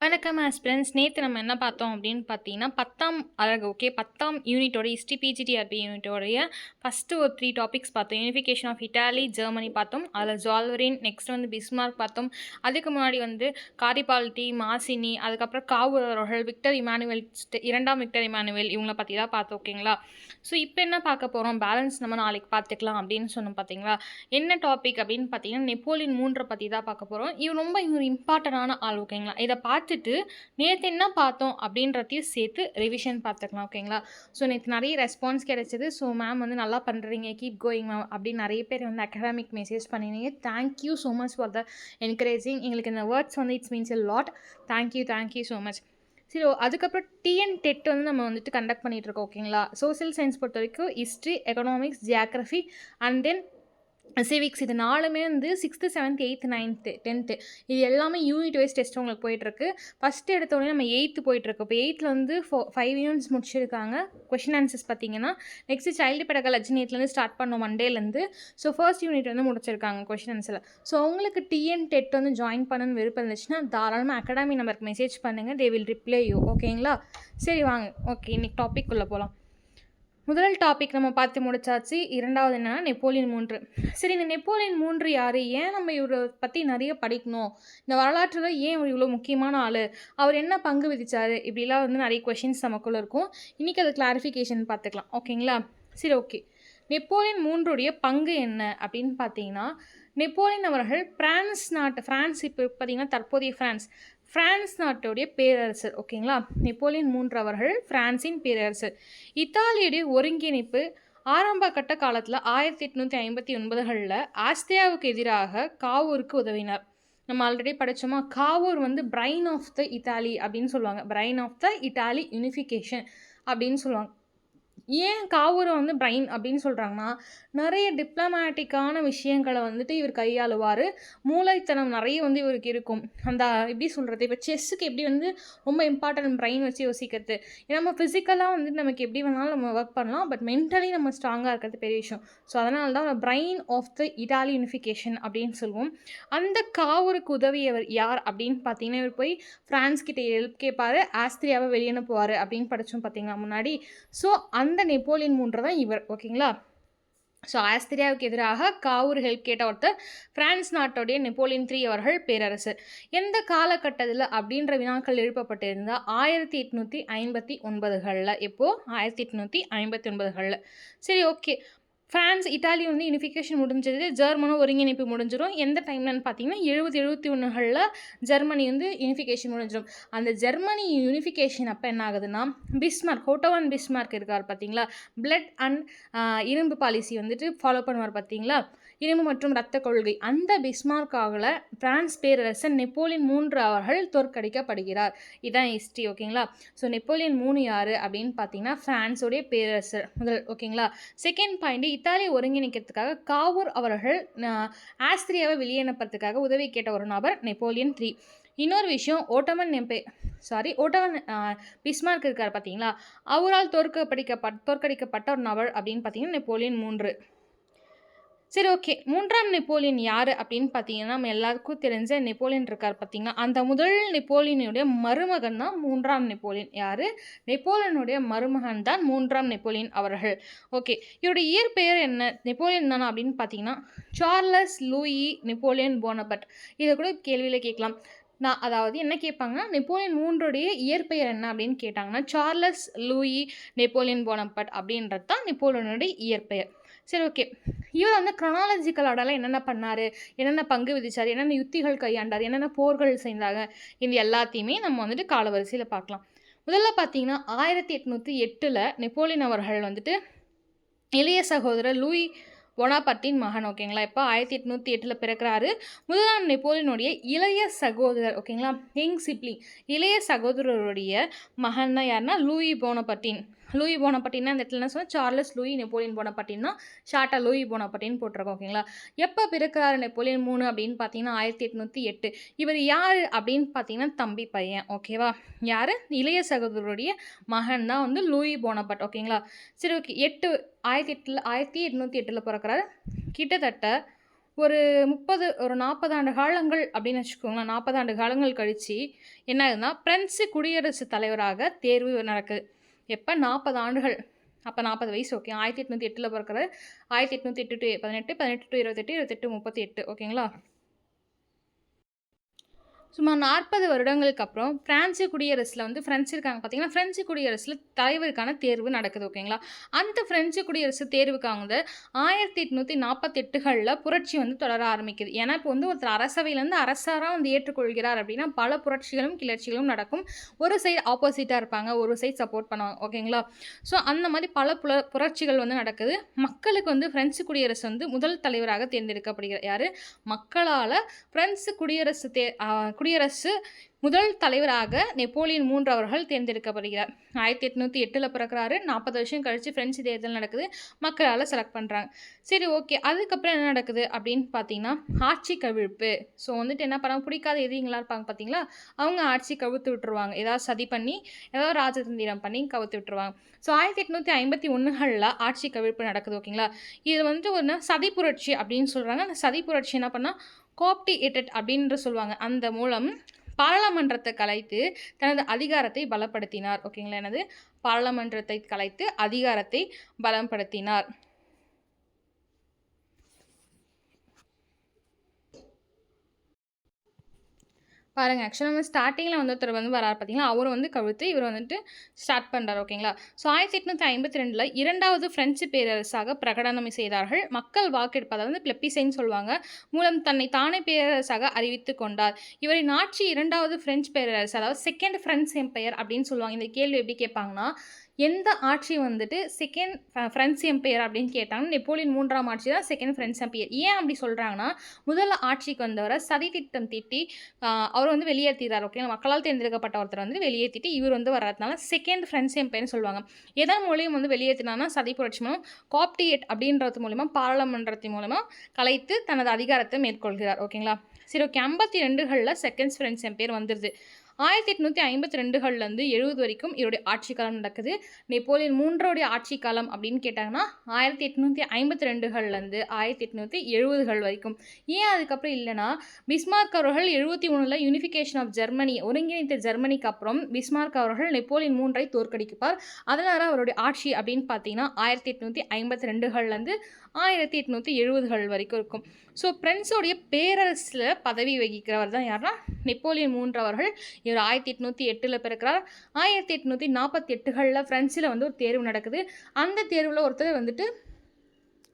வணக்கம் ஆஸ்பிரன்ஸ். நேற்று நம்ம என்ன பார்த்தோம் அப்படின்னு பார்த்தீங்கன்னா, 10ஆம் அழகு ஓகே 10ஆம் யூனிட்டோட ஹிஸ்ட்ரி பிஜிடிஆர்பி யூனிட்டோடைய ஃபஸ்ட்டு ஒரு 3 டாபிக்ஸ் பார்த்தோம். யூனிஃபிகேஷன் ஆஃப் இட்டாலி, ஜெர்மனி பார்த்தோம். அதில் ஜால்வரின், நெக்ஸ்ட் வந்து பிஸ்மார்க் பார்த்தோம். அதுக்கு முன்னாடி வந்து காரிபால்டி, மாசினி, அதுக்கப்புறம் காவூர் அவர்கள், விக்டர் இமானுவேல், இரண்டாம் விக்டர் இமானுவேல் இவங்கள பற்றி தான் பார்த்தோம். ஓகேங்களா? ஸோ இப்போ என்ன பார்க்க போகிறோம், பேலன்ஸ் நம்ம நாளைக்கு பார்த்துக்கலாம் அப்படின்னு சொன்னோம். பார்த்தீங்களா என்ன டாபிக் அப்படின்னு பார்த்தீங்கன்னா, நெப்போலியன் 3 பற்றி தான் பார்க்க போகிறோம். இவர் இம்பார்ட்டண்டான ஆள். ஓகேங்களா? இதை பார்த்துட்டு நேற்று என்ன பார்த்தோம் அப்படின்றதையும் சேர்த்து ரிவிஷன் பார்த்துக்கலாம். ஓகேங்களா? ஸோ நேற்று நிறைய ரெஸ்பான்ஸ் கிடைச்சது. ஸோ மேம் வந்து நல்லா பண்ணுறீங்க, கீப் கோயிங் மேம் அப்படின்னு நிறைய பேர் வந்து அகாடமிக் மெசேஜ் பண்ணினீங்க. Thank you so much for the encouraging. எங்களுக்கு இந்த வேர்ட்ஸ் வந்து it's means a lot. Thank you so much. சரி, அதுக்கப்புறம் டிஎன் டெட் வந்து நம்ம வந்துட்டு கண்டக்ட் பண்ணிகிட்ருக்கோம். ஓகேங்களா? சோசியல் சயின்ஸ் பொறுத்த வரைக்கும் history, economics, geography and then civics, இது 4மே வந்து 6th, 7th, 8th, 9th, 10th இது எல்லாமே யூனிட் வைஸ் டெஸ்ட் உங்களுக்கு போயிட்டுருக்கு. ஃபஸ்ட்டு எடுத்தோடனே நம்ம 8th போயிட்டுருக்கு. இப்போ 8th வந்து 5 யூனிட்ஸ் முடிச்சிருக்காங்க. கொஷின் ஆன்சர்ஸ் பார்த்தீங்கன்னா நெக்ஸ்ட்டு சைல்டு பெடகாலஜி நேற்றுலேருந்து ஸ்டார்ட் பண்ணோம், மண்டேலேருந்து. ஸோ ஃபர்ஸ்ட் யூனிட் வந்து முடிச்சிருக்காங்க கொஷின் ஆன்சரில். ஸோ உங்களுக்கு டிஎன் டெட் வந்து ஜாயின் பண்ணணும்னு விருப்பம் இருந்துச்சுன்னா தாராளமாக அகாடமி நம்பருக்கு மெசேஜ் பண்ணுங்கள். They will reply you. ஓகேங்களா? சரி வாங்க, ஓகே இன்னைக்கு டாபிக் உள்ள போகலாம். முதல் டாபிக் நம்ம பார்த்து முடிச்சாச்சு. இரண்டாவது என்னன்னா நெப்போலியன் 3. சரி, இந்த நெப்போலியன் 3 யார், ஏன் நம்ம இவரை பற்றி நிறைய படிக்கணும், இந்த வரலாற்றில் ஏன் இவர் இவ்வளோ முக்கியமான ஆள், அவர் என்ன பங்கு விதிச்சார், இப்படிலாம் வந்து நிறைய கொஷின்ஸ் நமக்குள்ளே இருக்கும். இன்றைக்கி அது கிளாரிஃபிகேஷன் பார்த்துக்கலாம். ஓகேங்களா? சரி, ஓகே. நெப்போலியன் 3உடைய பங்கு என்ன அப்படின்னு பார்த்தீங்கன்னா, நெப்போலியன் அவர்கள் ஃப்ரான்ஸ் இப்போ பார்த்தீங்கன்னா தற்போதைய ஃப்ரான்ஸ் நாட்டுடைய பேரரசர். ஓகேங்களா? நெப்போலியன் 3 அவர்கள் பிரான்சின் பேரரசர். இத்தாலியுடைய ஒருங்கிணைப்பு ஆரம்ப கட்ட காலத்தில் 1859களில் ஆஸ்திரியாவுக்கு எதிராக காவூருக்கு உதவினார். நம்ம ஆல்ரெடி படித்தோமா, காவூர் வந்து பிரைன் ஆஃப் த இத்தாலி அப்படின்னு சொல்லுவாங்க. Brain of the Italy unification அப்படின்னு சொல்லுவாங்க. ஏன் காவூரை வந்து பிரைன் அப்படின்னு சொல்கிறாங்கன்னா, நிறைய டிப்ளமேட்டிக்கான விஷயங்களை வந்துட்டு இவர் கையாளுவார். மூளைத்தனம் நிறைய வந்து இவருக்கு இருக்கும். அந்த எப்படி சொல்கிறது, இப்போ செஸ்ஸுக்கு எப்படி வந்து ரொம்ப இம்பார்ட்டன்ட் பிரைன் வச்சு யோசிக்கிறது. ஏன்னா நம்ம ஃபிசிக்கலாக வந்து நமக்கு எப்படி வேணாலும் நம்ம ஒர்க் பண்ணலாம், பட் மென்டலி நம்ம ஸ்ட்ராங்காக இருக்கிறது பெரிய விஷயம். ஸோ அதனால தான் brain of the Italy unification அப்படின்னு சொல்லுவோம். அந்த காவூருக்கு உதவியவர் யார் அப்படின்னு பார்த்தீங்கன்னா, இவர் போய் ஃப்ரான்ஸ் கிட்ட ஹெல்ப் கேட்பார், ஆஸ்திரியாவை வெளியே அனுப்புவார் அப்படின்னு படித்தோம் பார்த்தீங்களா முன்னாடி. ஸோ அந்த நெப்போலியன் 3 தான் இவர். ஓகேங்களா? ஸோ ஆஸ்திரியாவுக்கு எதிராக காவூர் ஹெல்ப் கேட்ட ஒருத்தர் பிரான்ஸ் நாட்டுடைய நெப்போலியன் 3 அவர்கள் பேரரசர். எந்த காலகட்டத்தில் அப்படின்ற வினாக்கள் எழுப்பப்பட்டிருந்தால் 1859களில். எப்போது? 1859களில். சரி, ஓகே. ஃப்ரான்ஸ் இட்டாலி வந்து யூனிஃபிகேஷன் முடிஞ்சது, ஜெர்மனும் ஒருங்கிணைப்பு முடிஞ்சிடும். எந்த டைம்லன்னு பார்த்தீங்கன்னா 71களில் ஜெர்மனி வந்து யூனிஃபிகேஷன் முடிஞ்சிடும். அந்த ஜெர்மனி யூனிஃபிகேஷன் அப்போ என்ன ஆகுதுன்னா, ஓட்டோ அண்ட் பிஸ்மார்க் இருக்கார் பார்த்தீங்களா, பிளட் அண்ட் இரும்பு பாலிசி வந்துட்டு ஃபாலோ பண்ணுவார் பார்த்தீங்களா, இரும்பு மற்றும் இரத்த கொள்கை. அந்த பிஸ்மார்க்காக பிரான்ஸ் பேரரசர் நெப்போலியன் 3 அவர்கள் தோற்கடிக்கப்படுகிறார். இதுதான் ஹிஸ்ட்ரி. ஓகேங்களா? ஸோ நெப்போலியன் 3 யார் அப்படின்னு பார்த்தீங்கன்னா ஃப்ரான்ஸோடைய பேரரசர் முதல். ஓகேங்களா? செகண்ட் பாயிண்ட், இத்தாலியை ஒருங்கிணைக்கிறதுக்காக காவூர் அவர்கள் ஆஸ்திரியாவை வெளியேற்றத்துக்காக உதவி கேட்ட ஒரு நபர் நெப்போலியன் 3. இன்னொரு விஷயம், ஓட்டமன் பிஸ்மார்க் இருக்கார் பார்த்தீங்களா, அவரால் தோற்கடிக்கப்பட்ட ஒரு நபர் அப்படின்னு பார்த்தீங்கன்னா நெப்போலியன் 3. சரி, ஓகே. 3ஆம் நெப்போலியன் யார் அப்படின்னு பார்த்தீங்கன்னா, நம்ம எல்லாருக்கும் தெரிஞ்ச நெப்போலியன் இருக்கார் பார்த்தீங்கன்னா, அந்த முதல் நெப்போலியனுடைய மருமகன் தான் 3ஆம் நெப்போலியன். யார்? நெப்போலியனுடைய மருமகன் தான் 3ஆம் நெப்போலியன் அவர்கள். ஓகே, இவருடைய இயற்பெயர் என்ன, நெப்போலியன் தானா அப்படின்னு பார்த்தீங்கன்னா சார்லஸ் லூயி நெப்போலியன் போனபர்ட். இதை கூட கேள்வியில் கேட்கலாம். அதாவது என்ன கேட்பாங்கன்னா, நெப்போலியன் 3உடைய இயற்பெயர் என்ன அப்படின்னு கேட்டாங்கன்னா சார்லஸ் லூயி நெப்போலியன் போனபர்ட் அப்படின்றது தான் நெப்போலியனுடைய இயற்பெயர். சரி, ஓகே. இவர் வந்து க்ரோனாலஜிக்கல் ஆர்டரில் என்னென்ன பண்ணார், என்னென்ன பங்கு விதித்தார், என்னென்ன யுத்திகள் கையாண்டார், என்னென்ன போர்கள் செய்தாங்க, இது எல்லாத்தையுமே நம்ம வந்துட்டு காலவரிசையில் பார்க்கலாம். முதல்ல பார்த்தீங்கன்னா 1808 நெப்போலியன் அவர்கள் வந்துட்டு இளைய சகோதரர் லூயி போனாபர்ட்டின் மகன். ஓகேங்களா? இப்போ 1808 பிறக்கிறாரு. முதலாம் நெப்போலியனுடைய இளைய சகோதரர். ஓகேங்களா? யங் சிப்ளிங், இளைய சகோதரருடைய மகன் தான் யாருன்னா லூயி போனாபர்ட்டின். லூயி போனாபர்ட்டின்னா அந்த இடத்துல என்ன சொன்னால் சார்லஸ் லூயி நெப்போலியன் போனாபர்ட்டின்னா ஷார்ட்டாக லூயி போனாபர்ட்டின்னு போட்டிருக்கோம். ஓகேங்களா? எப்போ பிறக்கிறாரு நெப்போலியன் 3 அப்படின்னு பார்த்தீங்கன்னா 1808. இவர் யார் அப்படின்னு பார்த்தீங்கன்னா தம்பி பையன். ஓகேவா? யார்? இளைய சகோதரருடைய மகன் தான் வந்து லூயி போனாபர்ட். ஓகேங்களா? சரி, ஓகே. 1808 பிறக்கிறாரு. கிட்டத்தட்ட ஒரு 40 ஆண்டு காலங்கள் அப்படின்னு வச்சுக்கோங்களேன். 40 ஆண்டு காலங்கள் கழிச்சு என்ன ஆகுதுன்னா, பிரெஞ்சு குடியரசுத் தலைவராக தேர்வு நடக்குது. எப்ப 40 ஆண்டுகள். அப்ப 40 வயசு ஓகே. 1808ல பிறக்குறாரு. 1808 to 18, 18 to 28, 28 38 ஓகேங்களா? சுமார் 40 வருடங்களுக்கு அப்புறம் பிரான்சு குடியரசில் வந்து ஃப்ரெஞ்சு இருக்காங்க பார்த்தீங்கன்னா, ஃப்ரெஞ்சு குடியரசில் தலைவருக்கான தேர்வு நடக்குது ஓகேங்களா? அந்த ஃப்ரெஞ்சு குடியரசு தேர்வுக்காக வந்து 1848களில் புரட்சி வந்து தொடர ஆரம்பிக்குது. ஏன்னா இப்போ வந்து ஒருத்தர் அரசவையிலேருந்து அரசராக வந்து ஏற்றுக்கொள்கிறார் அப்படின்னா பல புரட்சிகளும் கிளர்ச்சிகளும் நடக்கும். ஒரு சைடு ஆப்போசிட்டாக இருப்பாங்க, ஒரு சைடு சப்போர்ட் பண்ணுவாங்க ஓகேங்களா? ஸோ அந்த மாதிரி பல புரட்சிகள் வந்து நடக்குது. மக்களுக்கு வந்து ஃப்ரெஞ்சு குடியரசு வந்து முதல் தலைவராக தேர்ந்தெடுக்கப்படுகிறார். யார்? மக்களால் பிரெஞ்சு குடியரசு முதல் தலைவராக நெப்போலியன் 3 அவர்கள் தேர்ந்தெடுக்கப்படுகிறார். 1808ல் பிறக்கிறாரு. 40 வருஷம் கழித்து ஃப்ரெஞ்சு தேர்தல் நடக்குது. மக்களால் செலக்ட் பண்ணுறாங்க. சரி ஓகே. அதுக்கப்புறம் என்ன நடக்குது அப்படின்னு பார்த்தீங்கன்னா, ஆட்சி கவிழ்ப்பு. ஸோ வந்துட்டு என்ன பண்ணாங்க, பிடிக்காத எதிரிங்களா இருப்பாங்க பார்த்தீங்களா, அவங்க ஆட்சி கவிழ்த்து விட்டுருவாங்க. ஏதாவது சதி பண்ணி, ஏதாவது ராஜதந்திரம் பண்ணி கவிழ்த்து விட்டுருவாங்க. ஸோ 1851களில் ஆட்சி கவிழ்ப்பு நடக்குது ஓகேங்களா? இது வந்து ஒரு சதி புரட்சி அப்படின்னு சொல்கிறாங்க. அந்த சதி புரட்சி என்ன பண்ணால் கோப்டி எட்டட் அப்படின்ற சொல்லுவாங்க. அந்த மூலம் பாராளுமன்றத்தை கலைத்து தனது அதிகாரத்தை பலப்படுத்தினார் ஓகேங்களா? எனது பாராளுமன்றத்தை கலைத்து அதிகாரத்தை பலப்படுத்தினார். பாருங்கள், ஆக்சுவலாக வந்து ஸ்டார்டிங்கில் வந்து ஒருத்தர் வந்து வரார் பார்த்தீங்களா, அவர் வந்து கவிழ்த்து இவர் வந்துட்டு ஸ்டார்ட் பண்ணுறார் ஓகேங்களா? ஸோ 1852 இரண்டாவது பிரெஞ்சு பேரரசாக பிரகடனம் செய்தார்கள். மக்கள் வாக்கெடுப்பு, அதாவது வந்து பிளெப்பிசைன்னு சொல்லுவாங்க, மூலம் தன்னை தானே பேரரசாக அறிவித்து கொண்டார். இவரின் ஆட்சி இரண்டாவது பிரெஞ்சு பேரரசு, அதாவது செகண்ட் பிரெஞ்சு எம்பையர் அப்படின்னு சொல்லுவாங்க. இந்த கேள்வி எப்படி கேட்பாங்கன்னா, எந்த ஆட்சி வந்துட்டு செகண்ட் ஃப்ரெஞ்சு எம்பையர் அப்படின்னு கேட்டாங்கன்னா, நெப்போலியன் 3ஆம் ஆட்சி தான் செகண்ட் ஃப்ரெஞ்சு எம்பையர். ஏன் அப்படி சொல்கிறாங்கன்னா, முதல்ல ஆட்சிக்கு வந்தவரை சதி திட்டம் தீட்டி அவர் வந்து வெளியேற்றிறார் ஓகே. மக்களால் தேர்ந்தெடுக்கப்பட்ட ஒருத்தர் வந்து வெளியேற்றிட்டு இவர் வந்து வர்றதுனால செகண்ட் ஃப்ரெஞ்சு எம்பையர்னு சொல்லுவாங்க. எதன் மூலியம் வந்து வெளியேற்றினான்னா, சதி புரட்சி மூலம் காப்டியேட் அப்படின்றது மூலிமா பாராளுமன்றத்தின் மூலமா கலைத்து தனது அதிகாரத்தை மேற்கொள்கிறார் ஓகேங்களா? சரி ஓகே. 52களில் செகண்ட் ஃப்ரெஞ்சு எம்பையர் வந்துடுது. 1852லேருந்து 70 வரைக்கும் இவருடைய ஆட்சி காலம் நடக்குது. நெப்போலியன் 3ோடைய ஆட்சி காலம் அப்படின்னு கேட்டாங்கன்னா 1852லேருந்து 1870கள் வரைக்கும். ஏன் அதுக்கப்புறம் இல்லைன்னா, பிஸ்மார்க் அவர்கள் 71ல் யூனிஃபிகேஷன் ஆஃப் ஜெர்மனி, ஒருங்கிணைத்த ஜெர்மனிக்கு அப்புறம் பிஸ்மார்க் அவர்கள் நெப்போலியன் 3ஐ தோற்கடிப்பார். அதனால் அவருடைய ஆட்சி அப்படின்னு பார்த்தீங்கன்னா 1852லேருந்து 1870கள் வரைக்கும் இருக்கும். ஸோ பிரெஞ்சோடைய பேரரசில் பதவி வகிக்கிறவர் தான் யாருன்னா நெப்போலியன் 3 அவர்கள். இவர் 1808ல் பிறக்கிறார். 1848களில் ஃப்ரெஞ்சில் வந்து ஒரு தேர்வு நடக்குது. அந்த தேர்வில் ஒருத்தர் வந்துட்டு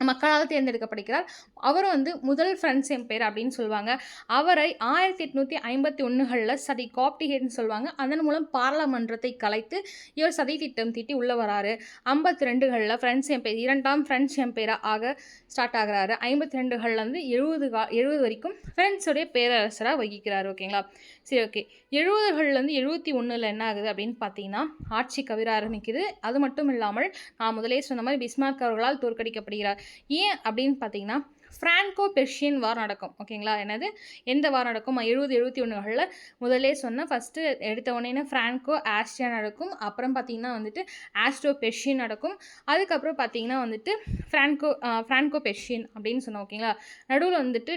மக்களால் தேர்ந்தெடுக்கப்படுகிறார். அவரும் வந்து முதல் ஃப்ரெஞ்சு எம்பையர் அப்படின்னு சொல்லுவாங்க. அவரை 1851களில் சதி காப்டிகேட்னு சொல்லுவாங்க. அதன் மூலம் பாராளுமன்றத்தை கலைத்து இவர் சதி திட்டம் தீட்டி உள்ளே வராரு. 52களில் ஃப்ரெஞ்சு எம்பையர், 2ஆம் ஃப்ரெஞ்சு எம்பையராக ஆக ஸ்டார்ட் ஆகிறாரு. 52களிலேருந்து 70 வரைக்கும் ஃப்ரெஞ்சோடைய பேரரசராக வகிக்கிறார் ஓகேங்களா? சரி ஓகே. 70களிலேருந்து 71ல் என்ன ஆகுது அப்படின்னு பார்த்தீங்கன்னா, ஆட்சி கவிர ஆரம்பிக்குது. அது மட்டும் இல்லாமல் நான் முதலே சொன்ன மாதிரி பிஸ்மார்க் அவர்களால் தோற்கடிக்கப்படுகிறார். ஏன் அப்படின்னு பார்த்தீங்கன்னா, ஃப்ரான்கோ பெர்ஷியன் வார் நடக்கும் ஓகேங்களா? என்னது, எந்த வார் நடக்கும்? 70-71களில் முதலே சொன்ன ஃபஸ்ட்டு எடுத்த உடனே ஃப்ரான்கோ ஆஸ்ட்ரியா நடக்கும். அப்புறம் பார்த்தீங்கன்னா வந்துட்டு ஆஸ்ட்ரோ பெர்ஷியன் நடக்கும். அதுக்கப்புறம் பார்த்தீங்கன்னா வந்துட்டு ஃப்ரான்கோ பெர்ஷியன் அப்படின்னு சொன்னோம் ஓகேங்களா? நடுவில் வந்துட்டு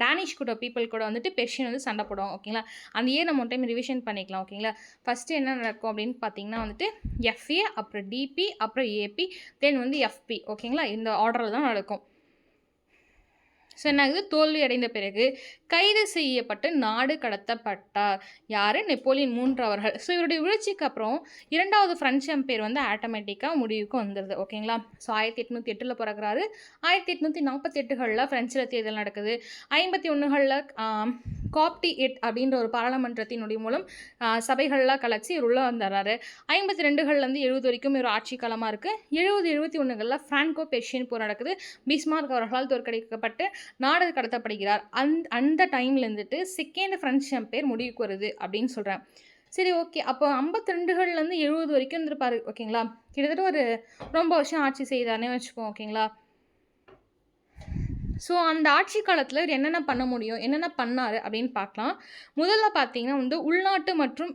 டேனிஷ் கூட பீப்புள் கூட வந்துட்டு பெர்ஷியன் வந்து சண்டை போடுவோம் ஓகேங்களா? அந்த இயர் நம்ம டைம் ரிவிஷன் பண்ணிக்கலாம் ஓகேங்களா? ஃபஸ்ட்டு என்ன நடக்கும் அப்படின்னு பார்த்தீங்கன்னா வந்துட்டு எஃப்ஏ, அப்புறம் டிபி, அப்புறம் ஏபி, தென் வந்து எஃப்பி ஓகேங்களா? இந்த ஆர்டரில் தான் நடக்கும். ஸோ என்ன ஆகுது, தோல்வி அடைந்த பிறகு கைது செய்யப்பட்டு நாடு கடத்தப்பட்டார். யார்? நெப்போலியன் 3 அவர்கள். ஸோ இவருடைய வீழ்ச்சிக்கு அப்புறம் இரண்டாவது ஃப்ரெஞ்சு எம்பையர் வந்து ஆட்டோமேட்டிக்காக முடிவுக்கு வந்துடுது ஓகேங்களா? ஸோ 1808ல் பிறகுறாரு. 1848களில் ஃப்ரெஞ்சில் தேர்தல் நடக்குது. 51களில் காப்டி எட் அப்படின்ற ஒரு பாராளுமன்றத்தினுடைய மூலம் சபைகள்லாம் கலைச்சி இவர் உள்ளே வந்துடுறாரு. 52களிலேருந்து 70 வரைக்கும் இவர் ஆட்சி காலமாக இருக்குது. 70-71களில் ஃப்ரான்கோ பெர்ஷியன் போர் நடக்குது. பிஸ்மார்க் அவர்களால் தோற்கடிக்கப்பட்டு நாடு கடத்தப்படுகிறார். அந்த டைமில் இருந்துட்டு செகண்ட் ஃப்ரெஞ்சு எம்பையர் முடிவுக்கு வருது அப்படின்னு சொல்கிறேன். சரி ஓகே. அப்போ 52களிலேருந்து 70 வரைக்கும் இருந்திருப்பாரு ஓகேங்களா? கிட்டத்தட்ட ஒரு ரொம்ப வருஷம் ஆட்சி செய்தார்னே வச்சுப்போம் ஓகேங்களா? ஸோ அந்த ஆட்சி காலத்தில் இவர் என்னென்ன பண்ண முடியும், என்னென்ன பண்ணார் அப்படின்னு பார்க்கலாம். முதல்ல பார்த்தீங்கன்னா வந்து உள்நாட்டு மற்றும்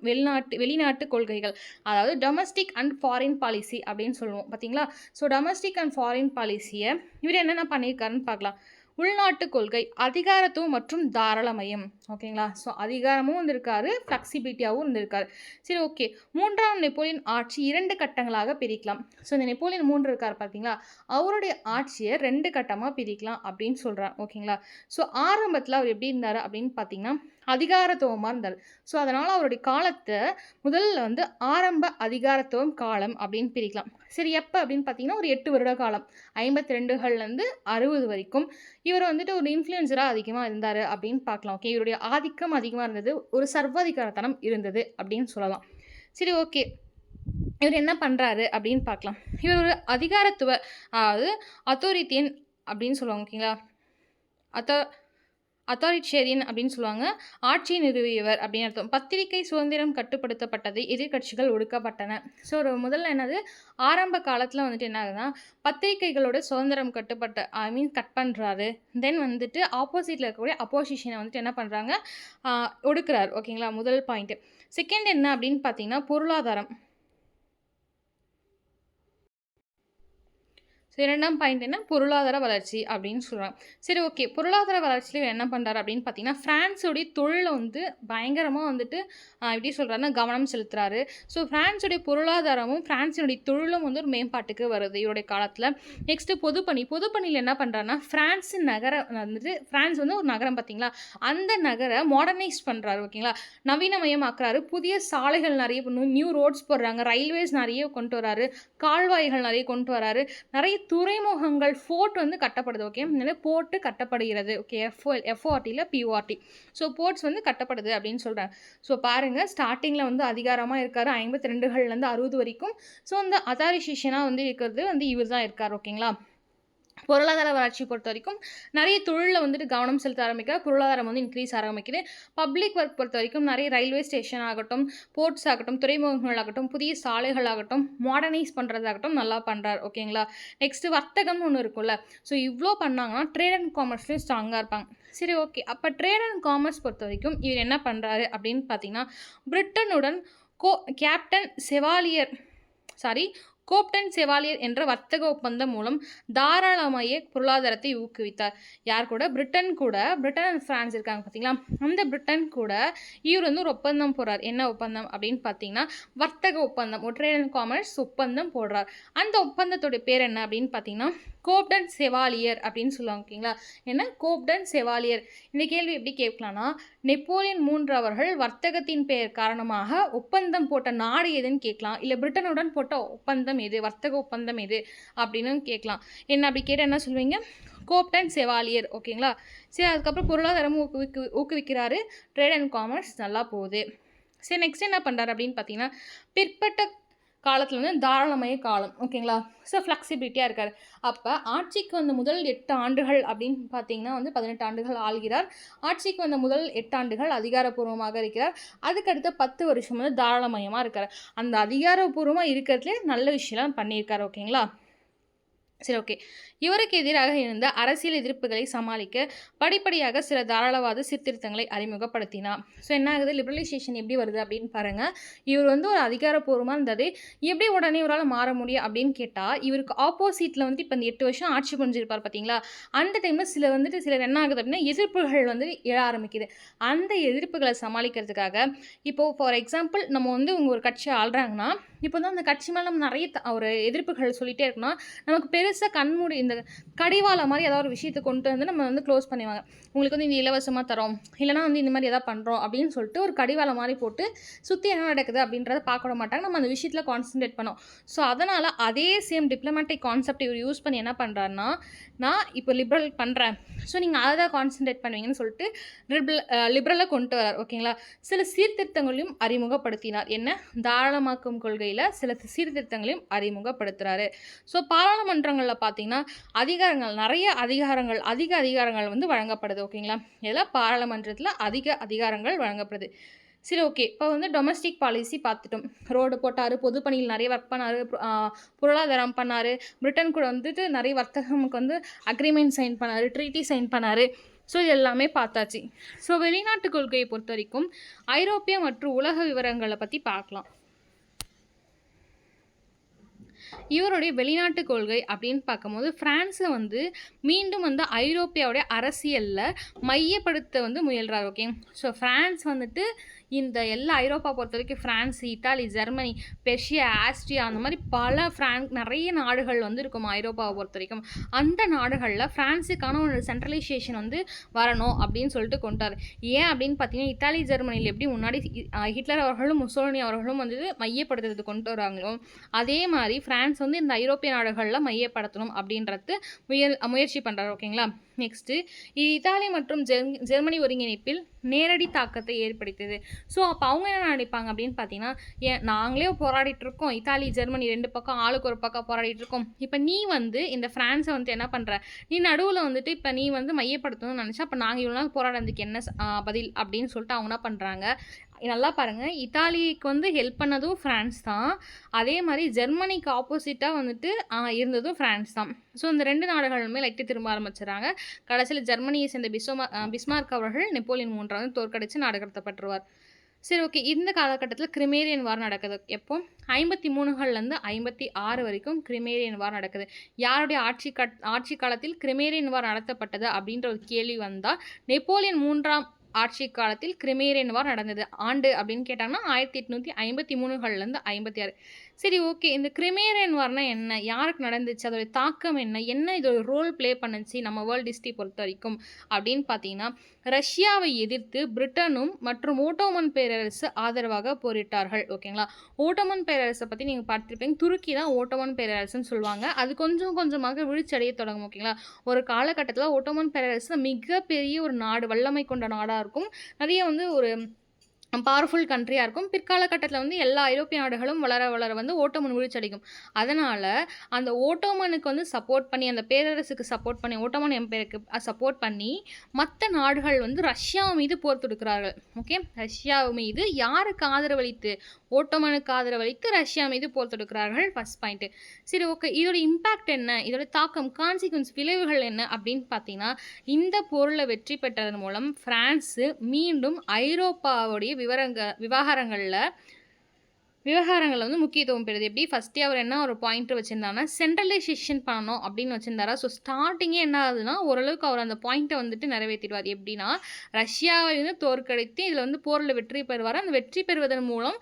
வெளிநாட்டு கொள்கைகள், அதாவது டொமஸ்டிக் அண்ட் ஃபாரின் பாலிசி அப்படின்னு சொல்லுவோம் பார்த்தீங்களா? ஸோ டொமஸ்டிக் அண்ட் ஃபாரின் பாலிசியை இவர் என்னென்ன பண்ணியிருக்காருன்னு பார்க்கலாம். உள்நாட்டு கொள்கை, அதிகாரத்துவம் மற்றும் தாராளமயம். ஓகேங்களா? ஸோ அதிகாரமும் இருந்திருக்காரு, ஃப்ளெக்சிபிலிட்டியாகவும் இருந்திருக்காரு. சரி, ஓகே. 3ஆம் நெப்போலியன் ஆட்சி 2 கட்டங்களாக பிரிக்கலாம். ஸோ இந்த நெப்போலியன் 3 இருக்கார் பார்த்தீங்களா, அவருடைய ஆட்சியை 2 கட்டமாக பிரிக்கலாம் அப்படின்னு சொல்கிறார். ஓகேங்களா? ஸோ ஆரம்பத்தில் அவர் எப்படி இருந்தார் அப்படின்னு பார்த்தீங்கன்னா அதிகாரத்துவமாக இருந்தார். ஸோ அதனால் அவருடைய காலத்தை முதல்ல வந்து ஆரம்ப அதிகாரத்துவம் காலம் அப்படின்னு பிரிக்கலாம். சரி, எப்போ அப்படின்னு பார்த்தீங்கன்னா ஒரு 8 வருட காலம், 52கள்லேருந்து 60 வரைக்கும் இவர் வந்துட்டு ஒரு இன்ஃப்ளூயன்சராக அதிகமாக இருந்தார் அப்படின்னு பார்க்கலாம். ஓகே, இவருடைய ஆதிக்கம் அதிகமாக இருந்தது, ஒரு சர்வாதிகாரத்தனம் இருந்தது அப்படின்னு சொல்லலாம். சரி, ஓகே. இவர் என்ன பண்ணுறாரு அப்படின்னு பார்க்கலாம். இவர் ஒரு அதிகாரத்துவ, அதாவது அத்தாரிட்டியன் அப்படின்னு சொல்லுவாங்க. ஓகேங்களா? அத்தாரிட்டேரியன் அப்படின்னு சொல்லுவாங்க. ஆட்சியை நிறுவியவர் அப்படின்னு அர்த்தம். பத்திரிகை சுதந்திரம் கட்டுப்படுத்தப்பட்டது, எதிர்க்கட்சிகள் ஒடுக்கப்பட்டன. ஸோ ஒரு முதல்ல என்னது, ஆரம்ப காலத்தில் வந்துட்டு என்ன ஆகுதுன்னா பத்திரிகைகளோட சுதந்திரம் கட் பண்ணுறாரு. தென் வந்துட்டு ஆப்போசிட்டில் இருக்கக்கூடிய அப்போசிஷனை வந்துட்டு என்ன பண்ணுறாங்க, ஒடுக்குறாரு. ஓகேங்களா? முதல் பாயிண்ட்டு. செகண்ட் என்ன அப்படின்னு பார்த்தீங்கன்னா பொருளாதாரம். ஸோ 2ஆம் பாயிண்ட் என்ன, பொருளாதார வளர்ச்சி அப்படின்னு சொல்கிறாங்க. சரி, ஓகே. பொருளாதார வளர்ச்சியில் என்ன பண்ணுறாரு அப்படின்னு பார்த்தீங்கன்னா ஃப்ரான்ஸோடைய தொழிலை வந்து பயங்கரமாக வந்துட்டு எப்படி சொல்கிறாருன்னா கவனம் செலுத்துகிறாரு. ஸோ ஃப்ரான்ஸுடைய பொருளாதாரமும் ஃப்ரான்ஸினுடைய தொழிலும் வந்து ஒரு மேம்பாட்டுக்கு வருது இவருடைய காலத்தில். நெக்ஸ்ட்டு பொதுப்பணியில் என்ன பண்ணுறாருன்னா ஃப்ரான்ஸ் வந்து ஒரு நகரம் பார்த்தீங்களா, அந்த நகரை மாடர்னைஸ் பண்ணுறாரு. ஓகேங்களா? நவீனமயமாக்குறாரு. புதிய சாலைகள் நிறைய நியூ ரோட்ஸ் போடுறாங்க, ரயில்வேஸ் நிறைய கொண்டு வராரு, கால்வாய்கள் நிறைய கொண்டு வராரு, நிறைய துறைமுகங்கள், ஃபோர்ட் வந்து கட்டப்படுது. ஓகே, போர்ட்டு கட்டப்படுகிறது. ஓகே, எஃப்ஓஆர்டியில் பிஓஆர்டி. ஸோ போர்ட்ஸ் வந்து கட்டப்படுது அப்படின்னு சொல்கிறேன். ஸோ பாருங்கள், ஸ்டார்டிங்கில் வந்து அதிகாரமாக இருக்கார் 52கள்லேருந்து 60 வரைக்கும். ஸோ அந்த அத்தாரிசேஷனாக வந்து இருக்கிறது வந்து இவர் தான் இருக்கார். ஓகேங்களா? பொருளாதார வளர்ச்சி பொறுத்த வரைக்கும் நிறைய தொழிலில் வந்துட்டு கவனம் செலுத்த ஆரம்பிக்கிறார். பொருளாதாரம் வந்து இன்க்ரீஸ் ஆரம்பிக்குது. பப்ளிக் ஒர்க் பொறுத்த வரைக்கும் நிறைய ரயில்வே ஸ்டேஷன் ஆகட்டும், போர்ட்ஸ் ஆகட்டும், துறைமுகங்கள் ஆகட்டும், புதிய சாலைகள் ஆகட்டும், மாடர்னைஸ் பண்ணுறதாகட்டும் நல்லா பண்ணுறார். ஓகேங்களா? நெக்ஸ்ட்டு வர்த்தகம்னு ஒன்று இருக்கும்ல. ஸோ இவ்வளோ பண்ணாங்கன்னா ட்ரேட் அண்ட் காமர்ஸ்லேயும் ஸ்ட்ராங்காக இருப்பாங்க. சரி, ஓகே. அப்போ ட்ரேட் அண்ட் காமர்ஸ் பொறுத்த வரைக்கும் இவர் என்ன பண்ணுறாரு அப்படின்னு பார்த்தீங்கன்னா பிரிட்டனுடன் கோப்டன் செவாலியர் என்ற வர்த்தக ஒப்பந்தம் மூலம் தாராளமய பொருளாதாரத்தை ஊக்குவித்தார். யார் கூட? பிரிட்டன் அண்ட் ஃப்ரான்ஸ் இருக்காங்க பார்த்தீங்களா, அந்த பிரிட்டன் கூட இவர் வந்து ஒரு ஒப்பந்தம் போடுறார். என்ன ஒப்பந்தம் அப்படின்னு பார்த்தீங்கன்னா வர்த்தக ஒப்பந்தம், ஒரு ட்ரேட் அண்ட் காமர்ஸ் ஒப்பந்தம் போடுறார். அந்த ஒப்பந்தத்தோட பேர் என்ன அப்படின்னு பார்த்தீங்கன்னா கோப்டன் செவாலியர் அப்படின்னு சொல்லுவாங்க. ஓகேங்களா? என்ன கோப்டன் செவாலியர்? இந்த கேள்வி எப்படி கேட்கலாம்னா நெப்போலியன் 3 அவர்கள் வர்த்தகத்தின் பெயர் காரணமாக ஒப்பந்தம் போட்ட நாடு எதுன்னு கேட்கலாம், இல்லை பிரிட்டனுடன் போட்ட ஒப்பந்தம் எது, வர்த்தக ஒப்பந்தம் எது அப்படின்னு கேட்கலாம். என்ன அப்படி கேட்டால் என்ன சொல்லுவீங்க? Cobden Chevalier. ஓகேங்களா? சரி, அதுக்கப்புறம் பொருளாதாரமும் ஊக்குவிக்கிறாரு, ட்ரேட் அண்ட் காமர்ஸ் நல்லா போகுது. சரி, நெக்ஸ்ட் என்ன பண்ணுறாரு அப்படின்னு பார்த்தீங்கன்னா பிற்பட்ட காலத்தில் வந்து தாராளமய காலம். ஓகேங்களா? ஸோ ஃப்ளெக்சிபிலிட்டியாக இருக்கார். அப்போ ஆட்சிக்கு வந்த முதல் 8 ஆண்டுகள் அப்படின்னு பார்த்தீங்கன்னா வந்து 18 ஆண்டுகள் ஆள்கிறார். ஆட்சிக்கு வந்த முதல் 8 ஆண்டுகள் அதிகாரப்பூர்வமாக இருக்கிறார். அதுக்கடுத்த 10 வருஷம் வந்து தாராளமயமாக இருக்கார். அந்த அதிகாரப்பூர்வமாக இருக்கிறதுலே நல்ல விஷயம்லாம் பண்ணியிருக்காரு. ஓகேங்களா? சரி, ஓகே. இவருக்கு எதிராக இருந்த அரசியல் எதிர்ப்புகளை சமாளிக்க படிப்படியாக சில தாராளவாத சீர்திருத்தங்களை அறிமுகப்படுத்தினார். ஸோ என்ன ஆகுது, லிபரலைசேஷன் எப்படி வருது அப்படின்னு பாருங்கள். இவர் வந்து ஒரு அதிகாரப்பூர்வமாக இருந்தது, எப்படி உடனே இவரால் மாற முடியும் அப்படின்னு கேட்டால் இவருக்கு ஆப்போசிட்டில் வந்து இப்போ இந்த 8 வருஷம் ஆட்சி புரிஞ்சிருப்பார் பார்த்தீங்களா, அந்த டைமில் சிலர் என்ன ஆகுது அப்படின்னா எதிர்ப்புகள் வந்து எழ ஆரம்பிக்குது. அந்த எதிர்ப்புகளை சமாளிக்கிறதுக்காக இப்போது ஃபார் எக்ஸாம்பிள் நம்ம வந்து ஒரு கட்சி ஆள்றாங்கன்னா இப்போ வந்து அந்த கட்சி மேலே நம்ம நிறைய ஒரு எதிர்ப்புகள் சொல்லிகிட்டே இருக்கோம்னா நமக்கு பெருசாக கண்மூடி இந்த கடிவாளம் மாதிரி ஏதாவது ஒரு விஷயத்தை கொண்டு வந்து நம்ம வந்து க்ளோஸ் பண்ணுவாங்க. உங்களுக்கு வந்து இந்த இலவசமாக தரோம், இல்லைனா வந்து இந்த மாதிரி எதாவது பண்ணுறோம் அப்படின்னு சொல்லிட்டு ஒரு கடிவாளம் மாதிரி போட்டு சுற்றி என்ன நடக்குது அப்படின்றத பார்க்க விட மாட்டாங்க. நம்ம அந்த விஷயத்தில் கான்சன்ட்ரேட் பண்ணோம். ஸோ அதனால் அதே சேம் டிப்ளமேட்டிக் கான்செப்ட் இவர் யூஸ் பண்ணி என்ன பண்ணுறாருன்னா, நான் இப்போ லிபரல் பண்ணுறேன், ஸோ நீங்கள் அதை தான் கான்சன்ட்ரேட் பண்ணுவீங்கன்னு சொல்லிட்டு லிபரலை கொண்டு வரார். ஓகேங்களா? சில சீர்திருத்தங்களையும் அறிமுகப்படுத்தினார். என்ன? தாராளமாக்கும் கொள்கையில் சில சீர்திருத்தங்களையும் அறிமுகப்படுத்துகிறாரு. ஸோ பாராளுமன்றங்களில் பார்த்தீங்கன்னா அதிக அதிகாரங்கள் வந்து வழங்கப்படுது. ஓகேங்களா? இதில் பாராளுமன்றத்தில் அதிக அதிகாரங்கள் வழங்கப்படுது. சரி, ஓகே. இப்போ வந்து டொமஸ்டிக் பாலிசி பார்த்துட்டோம். ரோடு போட்டார், பொதுப்பணியில் நிறைய ஒர்க் பண்ணார், பொருளாதாரம் பண்ணார், பிரிட்டன் கூட வந்துட்டு நிறைய வர்த்தகமுக்கு வந்து அக்ரிமெண்ட் சைன் பண்ணார், ட்ரீட்டி சைன் பண்ணார். ஸோ இது எல்லாமே பார்த்தாச்சு. ஸோ வெளிநாட்டு கொள்கையை பொறுத்த வரைக்கும் ஐரோப்பிய மற்றும் உலக விவரங்களை பற்றி பார்க்கலாம். இவருடைய வெளிநாட்டு கொள்கை அப்படின்னு பார்க்கும்போது பிரான்ஸை வந்து மீண்டும் வந்து ஐரோப்பியாவுடைய அரசியலில் மையப்படுத்த வந்து முயல்றார். ஓகே, ஸோ பிரான்ஸ் வந்துட்டு இந்த எல்லா ஐரோப்பா பொறுத்த வரைக்கும் France, Italy, Germany, Persia, Austria அந்த மாதிரி பல நிறைய நாடுகள் வந்து இருக்கும் ஐரோப்பாவை பொறுத்த வரைக்கும். அந்த நாடுகளில் பிரான்ஸுக்கான ஒரு சென்ட்ரலைசேஷன் வந்து வரணும் அப்படின்னு சொல்லிட்டு கொண்டார். ஏன் அப்படின்னு பார்த்தீங்கன்னா, இத்தாலி, ஜெர்மனியில் எப்படி முன்னாடி ஹிட்லர் அவர்களும் முசோலினி அவர்களும் வந்து மையப்படுத்துறது கொண்டு வராங்களோ, அதே மாதிரி பிரான்ஸ் வந்து இந்த ஐரோப்பிய நாடுகளில் மையப்படுத்தணும் அப்படின்றது முயற்சி பண்ணுறாரு. ஓகேங்களா. நெக்ஸ்ட்டு, இது இத்தாலி மற்றும் ஜெர்மனி ஒருங்கிணைப்பில் நேரடி தாக்கத்தை ஏற்படுத்தியது. ஸோ அப்போ அவங்க என்ன நினைப்பாங்க அப்படின்னு பார்த்தீங்கன்னா, நாங்களே போராடிட்டு இருக்கோம், இத்தாலி ஜெர்மனி 2 பக்கம் ஆளுக்கு ஒரு பக்கம் போராடிட்டு இருக்கோம், இப்போ நீ வந்து இந்த ஃப்ரான்ஸை வந்து என்ன பண்ணுற, நீ நடுவில் வந்துட்டு இப்போ நீ வந்து மையப்படுத்தணும்னு நினச்சா அப்போ நாங்கள் இவ்வளோ நாள் போராடுறதுக்கு என்ன பதில் அப்படின்னு சொல்லிட்டு அவங்க என்ன பண்ணுறாங்க. நல்லா பாருங்கள், இத்தாலிக்கு வந்து ஹெல்ப் பண்ணதும் ஃப்ரான்ஸ் தான், அதே மாதிரி ஜெர்மனிக்கு ஆப்போசிட்டாக வந்துட்டு இருந்ததும் ஃப்ரான்ஸ் தான். ஸோ இந்த 2 நாடுகளுமே லைட்டு திரும்ப ஆரம்பிச்சுறாங்க. கடைசியில் ஜெர்மனியை சேர்ந்த பிஸ்மார்க் அவர்கள் நெப்போலியன் 3 தோற்கடித்து நாடு கடத்தப்பட்டுருவார். சரி, ஓகே. இந்த காலகட்டத்தில் கிரிமேரியன் வார் நடக்குது. எப்போ 53லேருந்து 56 வரைக்கும் கிரிமேரியன் வார் நடக்குது. யாருடைய ஆட்சி காலத்தில் கிரிமேரியன் வார் நடத்தப்பட்டது அப்படின்ற ஒரு கேள்வி வந்தால், நெப்போலியன் 3 ஆட்சி காலத்தில் கிரிமேரியன் வார் நடந்தது. ஆண்டு அப்படின்னு கேட்டாங்கன்னா 1853லேருந்து 56. சரி, ஓகே. இந்த கிரிமேரியன் வார்னா என்ன, யாருக்கு நடந்துச்சு, அதோடைய தாக்கம் என்ன இதோட ரோல் ப்ளே பண்ணுச்சு நம்ம வேர்ல்டு ஹிஸ்ட்ரி பொறுத்த வரைக்கும் அப்படின்னு பார்த்தீங்கன்னா, ரஷ்யாவை எதிர்த்து பிரிட்டனும் மற்றும் ஓட்டோமன் பேரரசு ஆதரவாக போரிட்டார்கள். ஓகேங்களா. ஓட்டோமன் பேரரசை பற்றி நீங்கள் பார்த்துருப்பீங்க. துருக்கி தான் ஓட்டோமன் பேரரசுன்னு சொல்லுவாங்க. அது கொஞ்சம் கொஞ்சமாக வீழ்ச்சியடைய தொடங்கும். ஓகேங்களா. ஒரு காலகட்டத்தில் ஓட்டோமன் பேரரசு மிகப்பெரிய ஒரு நாடு, வல்லமை கொண்ட நாடாக இருக்கும், நிறைய வந்து ஒரு பவர்ஃபுல் கண்ட்ரியாக இருக்கும். பிற்காலகட்டத்தில் வந்து எல்லா ஐரோப்பிய நாடுகளும் வளர வளர வந்து ஓட்டோமன் வீழ்ச்சியடைக்கும். அதனால் அந்த ஓட்டோமனுக்கு வந்து சப்போர்ட் பண்ணி, அந்த பேரரசுக்கு சப்போர்ட் பண்ணி, ஓட்டோமன் எம்பையருக்கு சப்போர்ட் பண்ணி மற்ற நாடுகள் வந்து ரஷ்யா மீது போர் தொடுக்கிறார்கள். ஓகே, ரஷ்யா மீது யாருக்கு ஆதரவளித்து, ஓட்டோமனுக்கு ஆதரவளித்து ரஷ்யா மீது போர் தொடுக்கிறார்கள். First point. சரி, ஓகே. இதோட இம்பேக்ட் என்ன, இதோட தாக்கம், கான்சிக்வன்ஸ், விளைவுகள் என்ன அப்படின்னு பார்த்தீங்கன்னா, இந்த போரில் வெற்றி பெற்றதன் மூலம் பிரான்ஸு மீண்டும் ஐரோப்பாவுடைய விவகாரங்களில் வந்து முக்கியத்துவம் பெறுது. எப்படி ஃபஸ்ட்டே அவர் என்ன ஒரு பாயிண்ட் வச்சுருந்தாங்கன்னா, சென்ட்ரலைசேஷன் பண்ணணும் அப்படின்னு வச்சுருந்தாரா. ஸோ ஸ்டார்டிங்கே என்ன ஆகுதுன்னா, ஓரளவுக்கு அவர் அந்த பாயிண்ட்டை வந்துட்டு நிறைவேற்றிடுவார். எப்படின்னா, ரஷ்யாவை வந்து தோற்கடித்து இதில் வந்து போரில் வெற்றி பெறுவார். அந்த வெற்றி பெறுவதன் மூலம்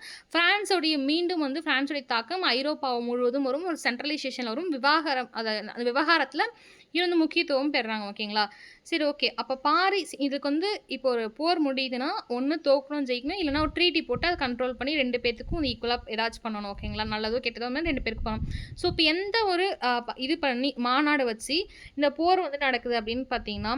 மீண்டும் வந்து ஃப்ரான்ஸோடைய தாக்கம் ஐரோப்பாவை முழுவதும் வரும், ஒரு சென்ட்ரலைசேஷன் வரும், அந்த விவகாரத்தில் இருந்து முக்கியத்துவம் பெறுறாங்க. ஓகேங்களா. சரி, ஓகே. அப்போ இதுக்கு வந்து இப்போ ஒரு போர் முடியுதுன்னா, ஒன்று தோக்கணும், ஜெயிக்கணும், இல்லைனா ஒரு ட்ரீட்டி போட்டு அதை கண்ட்ரோல் பண்ணி 2 பேர்த்துக்கும் ஈக்குவலாக ஏதாச்சும் பண்ணணும். ஓகேங்களா. நல்லதோ கெட்டதோ மாதிரி 2 பேருக்கு பண்ணணும். ஸோ இப்போ எந்த ஒரு இது பண்ணி மாநாடு வச்சு இந்த போர் வந்து நடக்குது அப்படின்னு பார்த்தீங்கன்னா,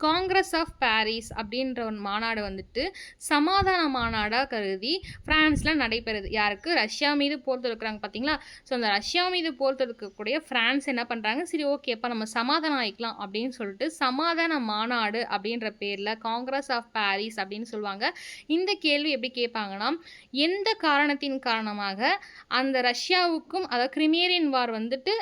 காங்கிரஸ் ஆஃப் பாரிஸ் அப்படின்ற ஒரு மாநாடு வந்துட்டு சமாதான மாநாடாக கருதி ஃப்ரான்ஸில் நடைபெறுது. யாருக்கு, ரஷ்யா மீது போர் தொடுக்கிறாங்க பார்த்தீங்களா. ஸோ அந்த ரஷ்யா மீது போர் தொடுக்கக்கூடிய ஃப்ரான்ஸ் என்ன பண்ணுறாங்க, சரி ஓகே அப்போ நம்ம சமாதானம் ஆகிக்கலாம் அப்படின்னு சொல்லிட்டு சமாதான மாநாடு அப்படின்ற பேரில் காங்கிரஸ் ஆஃப் பாரிஸ் அப்படின்னு சொல்லுவாங்க. இந்த கேள்வி எப்படி கேட்பாங்கன்னா, எந்த காரணத்தின் காரணமாக அந்த ரஷ்யாவுக்கும் அதாவது கிரிமேரியன் வார் வந்துட்டு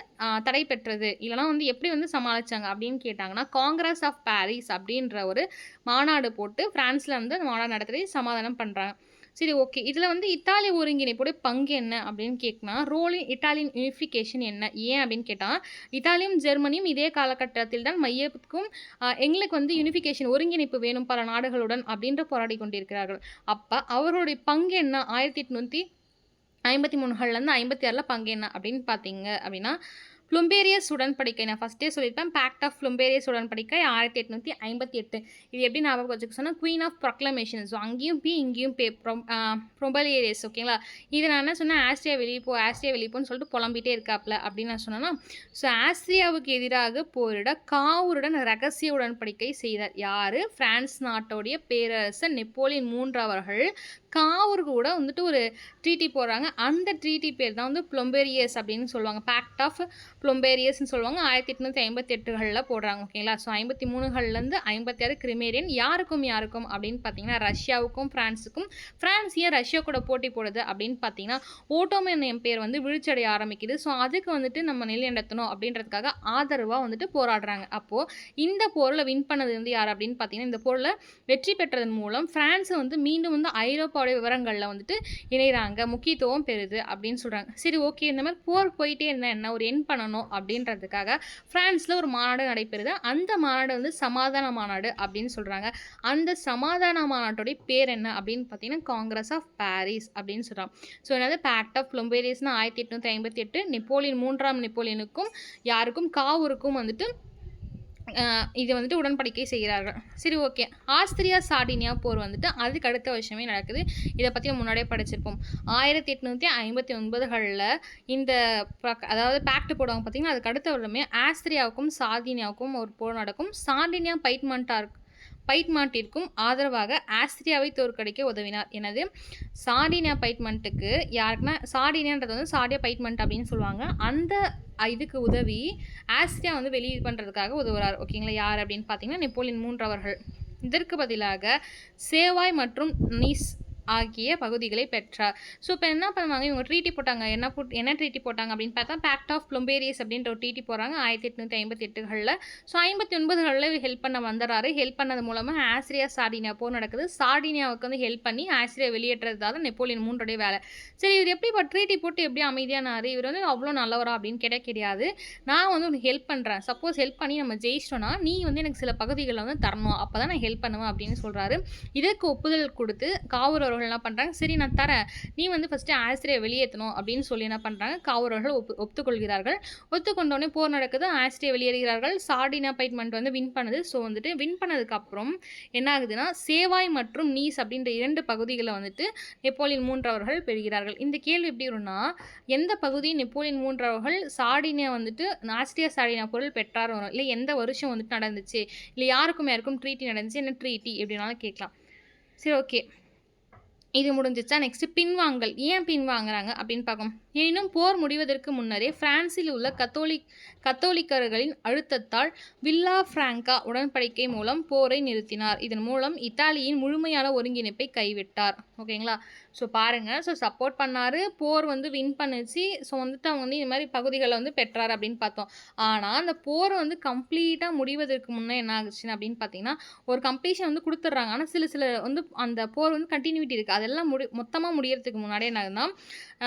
தடை பெற்றது, இல்லைனா வந்து எப்படி வந்து சமாளித்தாங்க அப்படின்னு கேட்டாங்கன்னா, காங்கிரஸ் ஆஃப் பாரிஸ் அப்படின்ற ஒரு மாநாடு போட்டு பிரான்ஸ்ல வந்து அந்த மாநாடு நடத்தி சமாதானம் பண்றாங்க. சரி, ஓகே. இதில் வந்து இத்தாலி ஒருங்கிணைப்போட பங்கு என்ன அப்படின்னு கேட்கணும். ரோல் இன் இட்டாலியன் யூனிஃபிகேஷன் என்ன, ஏன் அப்படின்னு கேட்டால், இத்தாலியும் ஜெர்மனியும் இதே காலகட்டத்தில் தான் மையத்துக்கும் எங்களுக்கு வந்து யூனிஃபிகேஷன் ஒருங்கிணைப்பு வேணும் பல நாடுகளுடன் அப்படின்ற போராடி கொண்டிருக்கிறார்கள். அப்போ அவருடைய பங்கு என்ன, 1853லேருந்து 56 பங்கு என்ன அப்படின்னு பார்த்தீங்க அப்படின்னா, ப்ளூம்பேரியஸ் உடன்படிக்கை. நான் ஃபஸ்ட்டே சொல்லியிருப்பேன், பேக்ட் ஆஃப் ப்ளூம்பேரியஸ் உடன்படிக்கை 1858. இது எப்படி ஞாபகம் வச்சுக்க சொன்னால், குவீன் ஆஃப் ப்ரொக்ளமேஷன். ஸோ அங்கேயும் பி இங்கேயும் பே ப்ளூம்பேரியஸ். ஓகேங்களா. இதை நான் என்ன சொன்னேன், ஆஸ்ட்ரியா வெளிப்போன்னு சொல்லிட்டு புலம்பிகிட்டே இருக்காப்ல அப்படின்னு நான் சொன்னேன்னா, ஸோ ஆஸ்ட்ரியாவுக்கு எதிராக போரிட காவூருடன் ரகசிய உடன்படிக்கை செய்தார். யார், பிரான்ஸ் நாட்டோடைய பேரரசர் நெப்போலியன் 3 அவர்கள் காவூர் கூட வந்துட்டு ஒரு ட்ரீட்டி போடுறாங்க. அந்த ட்ரீட்டி பேர் தான் வந்து ப்ளூம்பேரியஸ் அப்படின்னு சொல்லுவாங்க. பேக்ட் ஆஃப் ப்ளூம்பேரியஸ்ன்னு சொல்லுவாங்க. 1858களில் போடுறாங்க. ஓகேங்களா. ஸோ 53லேருந்து 56 கிரிமேரியன். யாருக்கும் அப்படின்னு பார்த்தீங்கன்னா, ரஷ்யாவுக்கும் ஃப்ரான்ஸுக்கும். ஃப்ரான்ஸ் ஏன் ரஷ்யா கூட போட்டி போடுது அப்படின்னு பார்த்தீங்கன்னா, ஓட்டோமன் எம்பையர் வந்து வீழ்ச்சியடைய ஆரம்பிக்குது. ஸோ அதுக்கு வந்துட்டு நம்ம நிலைநிறுத்தணும் அப்படின்றதுக்காக ஆதரவாக வந்துட்டு போராடுறாங்க. அப்போது இந்த போரில் வின் பண்ணது வந்து யார் அப்படின்னு பார்த்தீங்கன்னா, இந்த போரில் வெற்றி பெற்றதன் மூலம் ஃப்ரான்ஸை வந்து மீண்டும் வந்து ஐரோப்பா ஐரோப்பாவுடைய விவரங்களில் வந்துட்டு இணைகிறாங்க, முக்கியத்துவம் பெறுது அப்படின்னு சொல்கிறாங்க. சரி ஓகே, இந்த மாதிரி போர் போயிட்டே இருந்தால் என்ன, ஒரு என் பண்ணணும் அப்படின்றதுக்காக ஃப்ரான்ஸில் ஒரு மாநாடு நடைபெறுது. அந்த மாநாடு வந்து சமாதான மாநாடு அப்படின்னு சொல்கிறாங்க. அந்த சமாதான மாநாட்டுடைய பேர் என்ன அப்படின்னு பார்த்தீங்கன்னா காங்கிரஸ் ஆஃப் பாரிஸ் அப்படின்னு சொல்கிறாங்க. ஸோ என்னது பேக்ட் ஆஃப் ப்ளம்பேரியஸ்னு 1858 நெப்போலியன் 3ஆம் நெப்போலியனுக்கும் யாருக்கும் காவூருக்கும் வந்துட்டு இது வந்துட்டு உடன்படிக்கை செய்கிறார்கள். சரி ஓகே, ஆஸ்திரியா சார்டினியா போர் வந்துட்டு அதுக்கு அடுத்த வருஷமே நடக்குது. இதை பற்றி முன்னாடியே படிச்சிருப்போம். 1859களில் இந்த அதாவது பேக்ட் போடுவாங்க பார்த்தீங்கன்னா, அதுக்கு அடுத்த வருடமே ஆஸ்திரியாவுக்கும் சார்டினியாவுக்கும் ஒரு போர் நடக்கும். சார்டினியா பைட்மாண்டிற்கும் ஆதரவாக ஆஸ்திரியாவை தோற்கடிக்க உதவினார். எனது சார்டினியா பைட்மண்ட்டுக்கு யாருக்குன்னா, சார்டினியான்றது வந்து சார்டியா பைட்மண்ட் அப்படின்னு சொல்லுவாங்க. அந்த இதுக்கு உதவி ஆஸ்திரியா வந்து வெளியே பண்ணுறதுக்காக உதவுறார். ஓகேங்களா, யார் அப்படின்னு பார்த்தீங்கன்னா நெப்போலியன் 3 அவர்கள். இதற்கு பதிலாக சேவாய் மற்றும் நீஸ் ஆகிய பகுதிகளை பெற்றார். ஸோ இப்போ என்ன பண்ணுவாங்க, இவங்க ட்ரீட்டி போட்டாங்க. என்ன ட்ரீட்டி போட்டாங்க அப்படின்னு பார்த்தா பேக்ட் ஆஃப் ப்ளம்பேரியஸ் அப்படின்ற ஒரு ட்ரீட்டி போகிறாங்க 1858களில். ஸோ 59களில் ஹெல்ப் பண்ண வந்துடுறாரு. ஹெல்ப் பண்ணது மூலமாக ஆஸ்திரியா சார்டினியா போர் நடக்குது. சார்டினியாவுக்கு வந்து ஹெல்ப் பண்ணி ஆஸ்திரியா வெளியேற்றதுதான் நெப்போலியன் 3 வேலை. சரி, இவர் எப்படி இப்போ ட்ரீட்டி போட்டு எப்படி அமைதியானார், இவர் வந்து அவ்வளோ நல்லவரா அப்படின்னு கேட்டால் கிடையாது. நான் வந்து உனக்கு ஹெல்ப் பண்ணுறேன், சப்போஸ் ஹெல்ப் பண்ணி நம்ம ஜெயிச்சிட்டோன்னா நீ வந்து எனக்கு சில பகுதிகளை வந்து தரணும், அப்போ தான் நான் ஹெல்ப் பண்ணுவேன் அப்படின்னு சொல்கிறாரு. இதற்கு ஒப்புதல் கொடுத்து காவூர் என்ன பண்ணுறாங்க, சரி நான் தரேன், நீ வந்து ஃபஸ்ட்டு ஆஸ்திரியா வெளியேற்றணும் அப்படின்னு சொல்லி என்ன பண்ணுறாங்க, காவூரர்கள் ஒத்துக்கொள்கிறார்கள். ஒத்துக்கொண்டோடனே போர் நடக்குது, ஆஸ்திரியா வெளியேறுகிறார்கள். சார்டினா பைட்மண்ட் வந்து வின் பண்ணுது. ஸோ வந்துட்டு வின் பண்ணதுக்கப்புறம் என்ன ஆகுதுன்னா, சேவாய் மற்றும் நீஸ் அப்படின்ற 2 பகுதிகளை வந்துட்டு நெப்போலியன் 3 அவர்கள் பெறுகிறார்கள். இந்த கேள்வி எப்படி வரும்னா, எந்த பகுதி நெப்போலியன் 3 அவர்கள் சார்டினியா வந்துட்டு ஆஸ்திரியா சார்டினா பொருள் பெற்றார் வரும், இல்லை எந்த வருஷம் வந்துட்டு நடந்துச்சு, இல்லை யாருக்கும் ட்ரீட்டி நடந்துச்சு, என்ன ட்ரீட்டி எப்படின்னாலும் கேட்கலாம். சரி ஓகே, இது முடிஞ்சிச்சா. நெக்ஸ்ட் பின்வாங்கல். ஏன் பின்வாங்குறாங்க அப்படின்னு பார்க்கணும். எனினும் போர் முடிவதற்கு முன்னரே பிரான்சில் உள்ள கத்தோலிக்கர்களின் அழுத்தத்தால் வில்லா பிராங்கா உடன்படிக்கை மூலம் போரை நிறுத்தினார். இதன் மூலம் இத்தாலியின் முழுமையான ஒருங்கிணைப்பை கைவிட்டார். ஓகேங்களா, ஸோ பாருங்கள், ஸோ சப்போர்ட் பண்ணார், போர் வந்து வின் பண்ணிச்சு. ஸோ வந்துட்டு அவங்க வந்து இந்த மாதிரி பகுதிகளை வந்து பெற்றார் அப்படின்னு பார்த்தோம். ஆனால் அந்த போர் வந்து கம்ப்ளீட்டாக முடிவதற்கு முன்னே என்ன ஆகுச்சுன்னு அப்படின்னு பார்த்தீங்கன்னா, ஒரு கம்ப்ளீஷன் வந்து கொடுத்துட்றாங்க. ஆனால் சில வந்து அந்த போர் வந்து கண்டினியூட்டி இருக்குது. அதெல்லாம் மொத்தமாக முடியறதுக்கு முன்னாடியே என்ன ஆகுதுன்னா,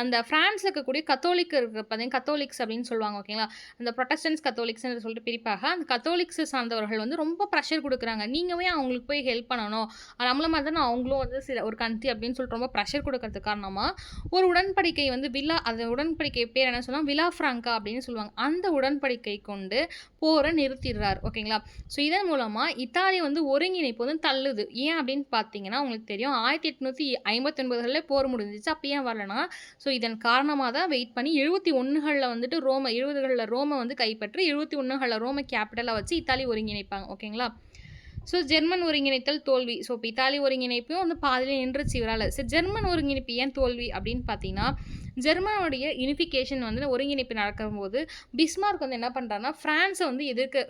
அந்த ஃப்ரான்ஸில் இருக்கக்கூடிய கத்தோலிக் பார்த்தீங்கன்னா கத்தோலிக்ஸ் அப்படின்னு சொல்லுவாங்க. ஓகேங்களா, அந்த ப்ரொட்டஸ்டன்ஸ் கத்தோலிக்ஸ்ன்னு சொல்லிட்டு பிரிப்பாக அந்த கத்தோலிக்ஸ் சார்ந்தவர்கள் வந்து ரொம்ப ப்ரெஷர் கொடுக்குறாங்க. நீங்கவே அவங்களுக்கு போய் ஹெல்ப் பண்ணணும், நம்மள மாதிரி தானே அவங்களும் வந்து ஒரு கண்ட்ரி அப்படின்னு சொல்லிட்டு ரொம்ப ப்ரெஷர் கொடுக்கறதுக்கு காரணமாக ஒரு உடன்படிக்கை வந்து அந்த உடன்படிக்கை பேர் என்ன சொன்னால் விலா ஃப்ராங்கா அப்படின்னு சொல்லுவாங்க. அந்த உடன்படிக்கை கொண்டு போரை நிறுத்திடுறார். ஓகேங்களா, ஸோ இதன் மூலமாக இத்தாலி வந்து ஒருங்கிணைப்பு வந்து தள்ளுது. ஏன் அப்படின்னு பார்த்தீங்கன்னா, உங்களுக்கு தெரியும் 1859களில் போர் முடிஞ்சிச்சு. அப்போ ஏன் வரலன்னா, ஸோ இதன் காரணமாக தான் வெயிட் பண்ணி 71களில் வந்துட்டு 70களில் ரோமை வந்து கைப்பற்றி 71களில் ரோமை கேபிட்டலாக வச்சு இத்தாலி ஒருங்கிணைப்பாங்க. ஓகேங்களா, ஸோ ஜெர்மன் ஒருங்கிணைத்தல் தோல்வி. ஸோ இப்போ இத்தாலி ஒருங்கிணைப்பும் வந்து பாதியில் நின்றுச்சு இவரால். ஸோ ஜெர்மன் ஒருங்கிணைப்பு ஏன் தோல்வி அப்படின்னு பார்த்தீங்கன்னா, ஜெர்மனுடைய யூனிஃபிகேஷன் வந்து ஒருங்கிணைப்பு நடக்கும்போது பிஸ்மார்க் வந்து என்ன பண்ணுறாருன்னா, ஃப்ரான்ஸை வந்து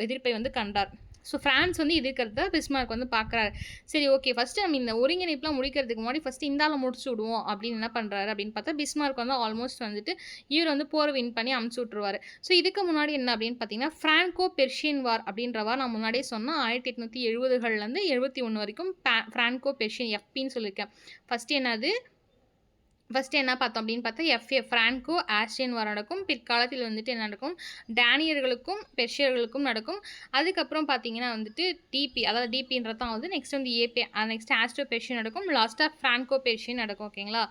எதிர்ப்பை வந்து கண்டார். ஸோ ஃப்ரான்ஸ் வந்து எதிர்க்கிறத பிஸ்மார்க் வந்து பார்க்குறாரு. சரி ஓகே, ஃபஸ்ட்டு நம்ம இந்த ஒருங்கிணைப்புலாம் முடிக்கிறதுக்கு முன்னாடி ஃபஸ்ட்டு இந்தால முடிச்சு விடுவோம் அப்படின்னு என்ன பண்ணுறாரு அப்படின்னு பார்த்தா, பிஸ்மார்க் வந்து ஆல்மோஸ்ட் வந்துட்டு இவர் வந்து போர் வின் பண்ணி அமுச்சு விட்ருவார். ஸோ இதுக்கு முன்னாடி என்ன அப்படின்னு பார்த்தீங்கன்னா, ஃப்ரான்கோ பெர்ஷியன் வார் அப்படின்ற வார் நான் முன்னாடியே சொன்னேன். 1870களிலேருந்து 71 வரைக்கும் ஃப்ரான்கோ பெர்ஷியன் எஃப்பின்னு சொல்லியிருக்கேன். ஃபஸ்ட்டு என்ன பார்த்தோம் அப்படின்னு பார்த்தா, எஃப்ஏ ஃப்ரான்கோ ஆஸ்ட்ரியன் வார் நடக்கும். பிற்காலத்தில் வந்துட்டு என்ன நடக்கும், டேனியர்களுக்கும் பெர்ஷியர்களுக்கும் நடக்கும். அதுக்கப்புறம் பார்த்தீங்கன்னா வந்துட்டு டிபி, அதாவது டிபின்றது தான் வந்து நெக்ஸ்ட் வந்து ஏபி, நெக்ஸ்ட் ஆஸ்ட்ரோ பெர்ஷியன் நடக்கும். லாஸ்ட்டாக ஃப்ரான்கோ பெர்ஷியன் நடக்கும். ஓகேங்களா,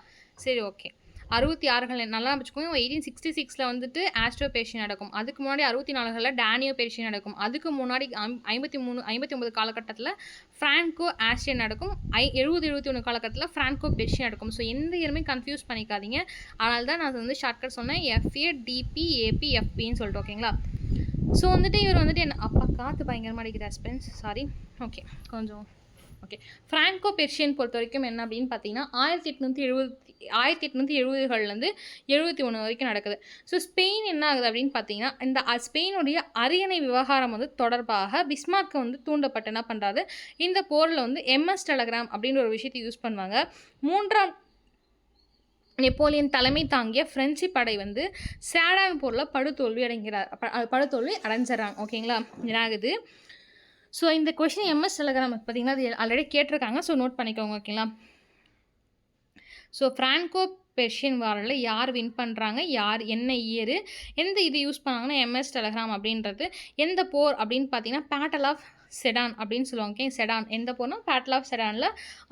சரி ஓகே. 66கள் நல்லா வச்சுக்கோங்க. 1866 வந்துட்டு ஆஸ்ட்ரோ பெர்ஷியன் நடக்கும். அதுக்கு முன்னாடி 64களில் டேனியோ பெர்ஷியன் நடக்கும். அதுக்கு முன்னாடி 59 காலகட்டத்தில் ஃப்ரான்கோ ஆஸ்ட்ரியன் நடக்கும். 71 காலகட்டத்தில் ஃப்ரான்கோ பெர்ஷியன் நடக்கும். ஸோ எந்த இயருமே கன்ஃபியூஸ் பண்ணிக்காதீங்க. அதனால தான் நான் வந்து ஷார்ட்கட் சொன்னேன், எஃப்ஏ டிபி ஏபி எஃப்பின்னு சொல்லிட்டு. ஓகேங்களா, ஸோ வந்துட்டு இவர் வந்துட்டு என்ன அப்பா காற்று பயங்கரமாக அடிக்கிற ஸ்பென்ஸ், சாரி. ஓகே, கொஞ்சம் ஓகே. ஃப்ரான்கோ பெர்ஷியன் பொறுத்த வரைக்கும் என்ன அப்படின்னு பார்த்தீங்கன்னா, 1870களிலேருந்து 71 வரைக்கும் நடக்குது. ஸோ ஸ்பெயின் என்ன ஆகுது அப்படின்னு பார்த்தீங்கன்னா, இந்த ஸ்பெயினுடைய அரியணை விவகாரம் வந்து தொடர்பாக பிஸ்மார்க் வந்து தூண்டப்பட்டு என்ன பண்ணுறாரு, இந்த போரில் வந்து MS டெலகிராம் அப்படின்ற ஒரு விஷயத்தை யூஸ் பண்ணுவாங்க. 3ஆம் நெப்போலியன் தலைமை தாங்கிய பிரெஞ்சு படை வந்து சேடான் போரில் படுதோல்வி அடைஞ்சிடறாங்க. ஓகேங்களா, என்னாகுது. ஸோ இந்த கொஷின் MS டெலகிராம் பார்த்தீங்கன்னா அது ஆல்ரெடி கேட்டிருக்காங்க. ஸோ நோட் பண்ணிக்கோங்க. ஓகேங்களா, ஸோ ஃப்ரான்கோ பெர்ஷியன் வாரில் யார் வின் பண்ணுறாங்க, யார் என்ன இயரு, எந்த இது யூஸ் பண்ணாங்கன்னா எம்எஸ் டெலகிராம் அப்படின்றது, எந்த போர் அப்படின்னு பார்த்தீங்கன்னா பேட்டல் ஆஃப் செடான் அப்படின்னு சொல்லுவாங்க. ஓகே, செடான் எந்த போர்னா பேட்டல் ஆஃப் செடானில்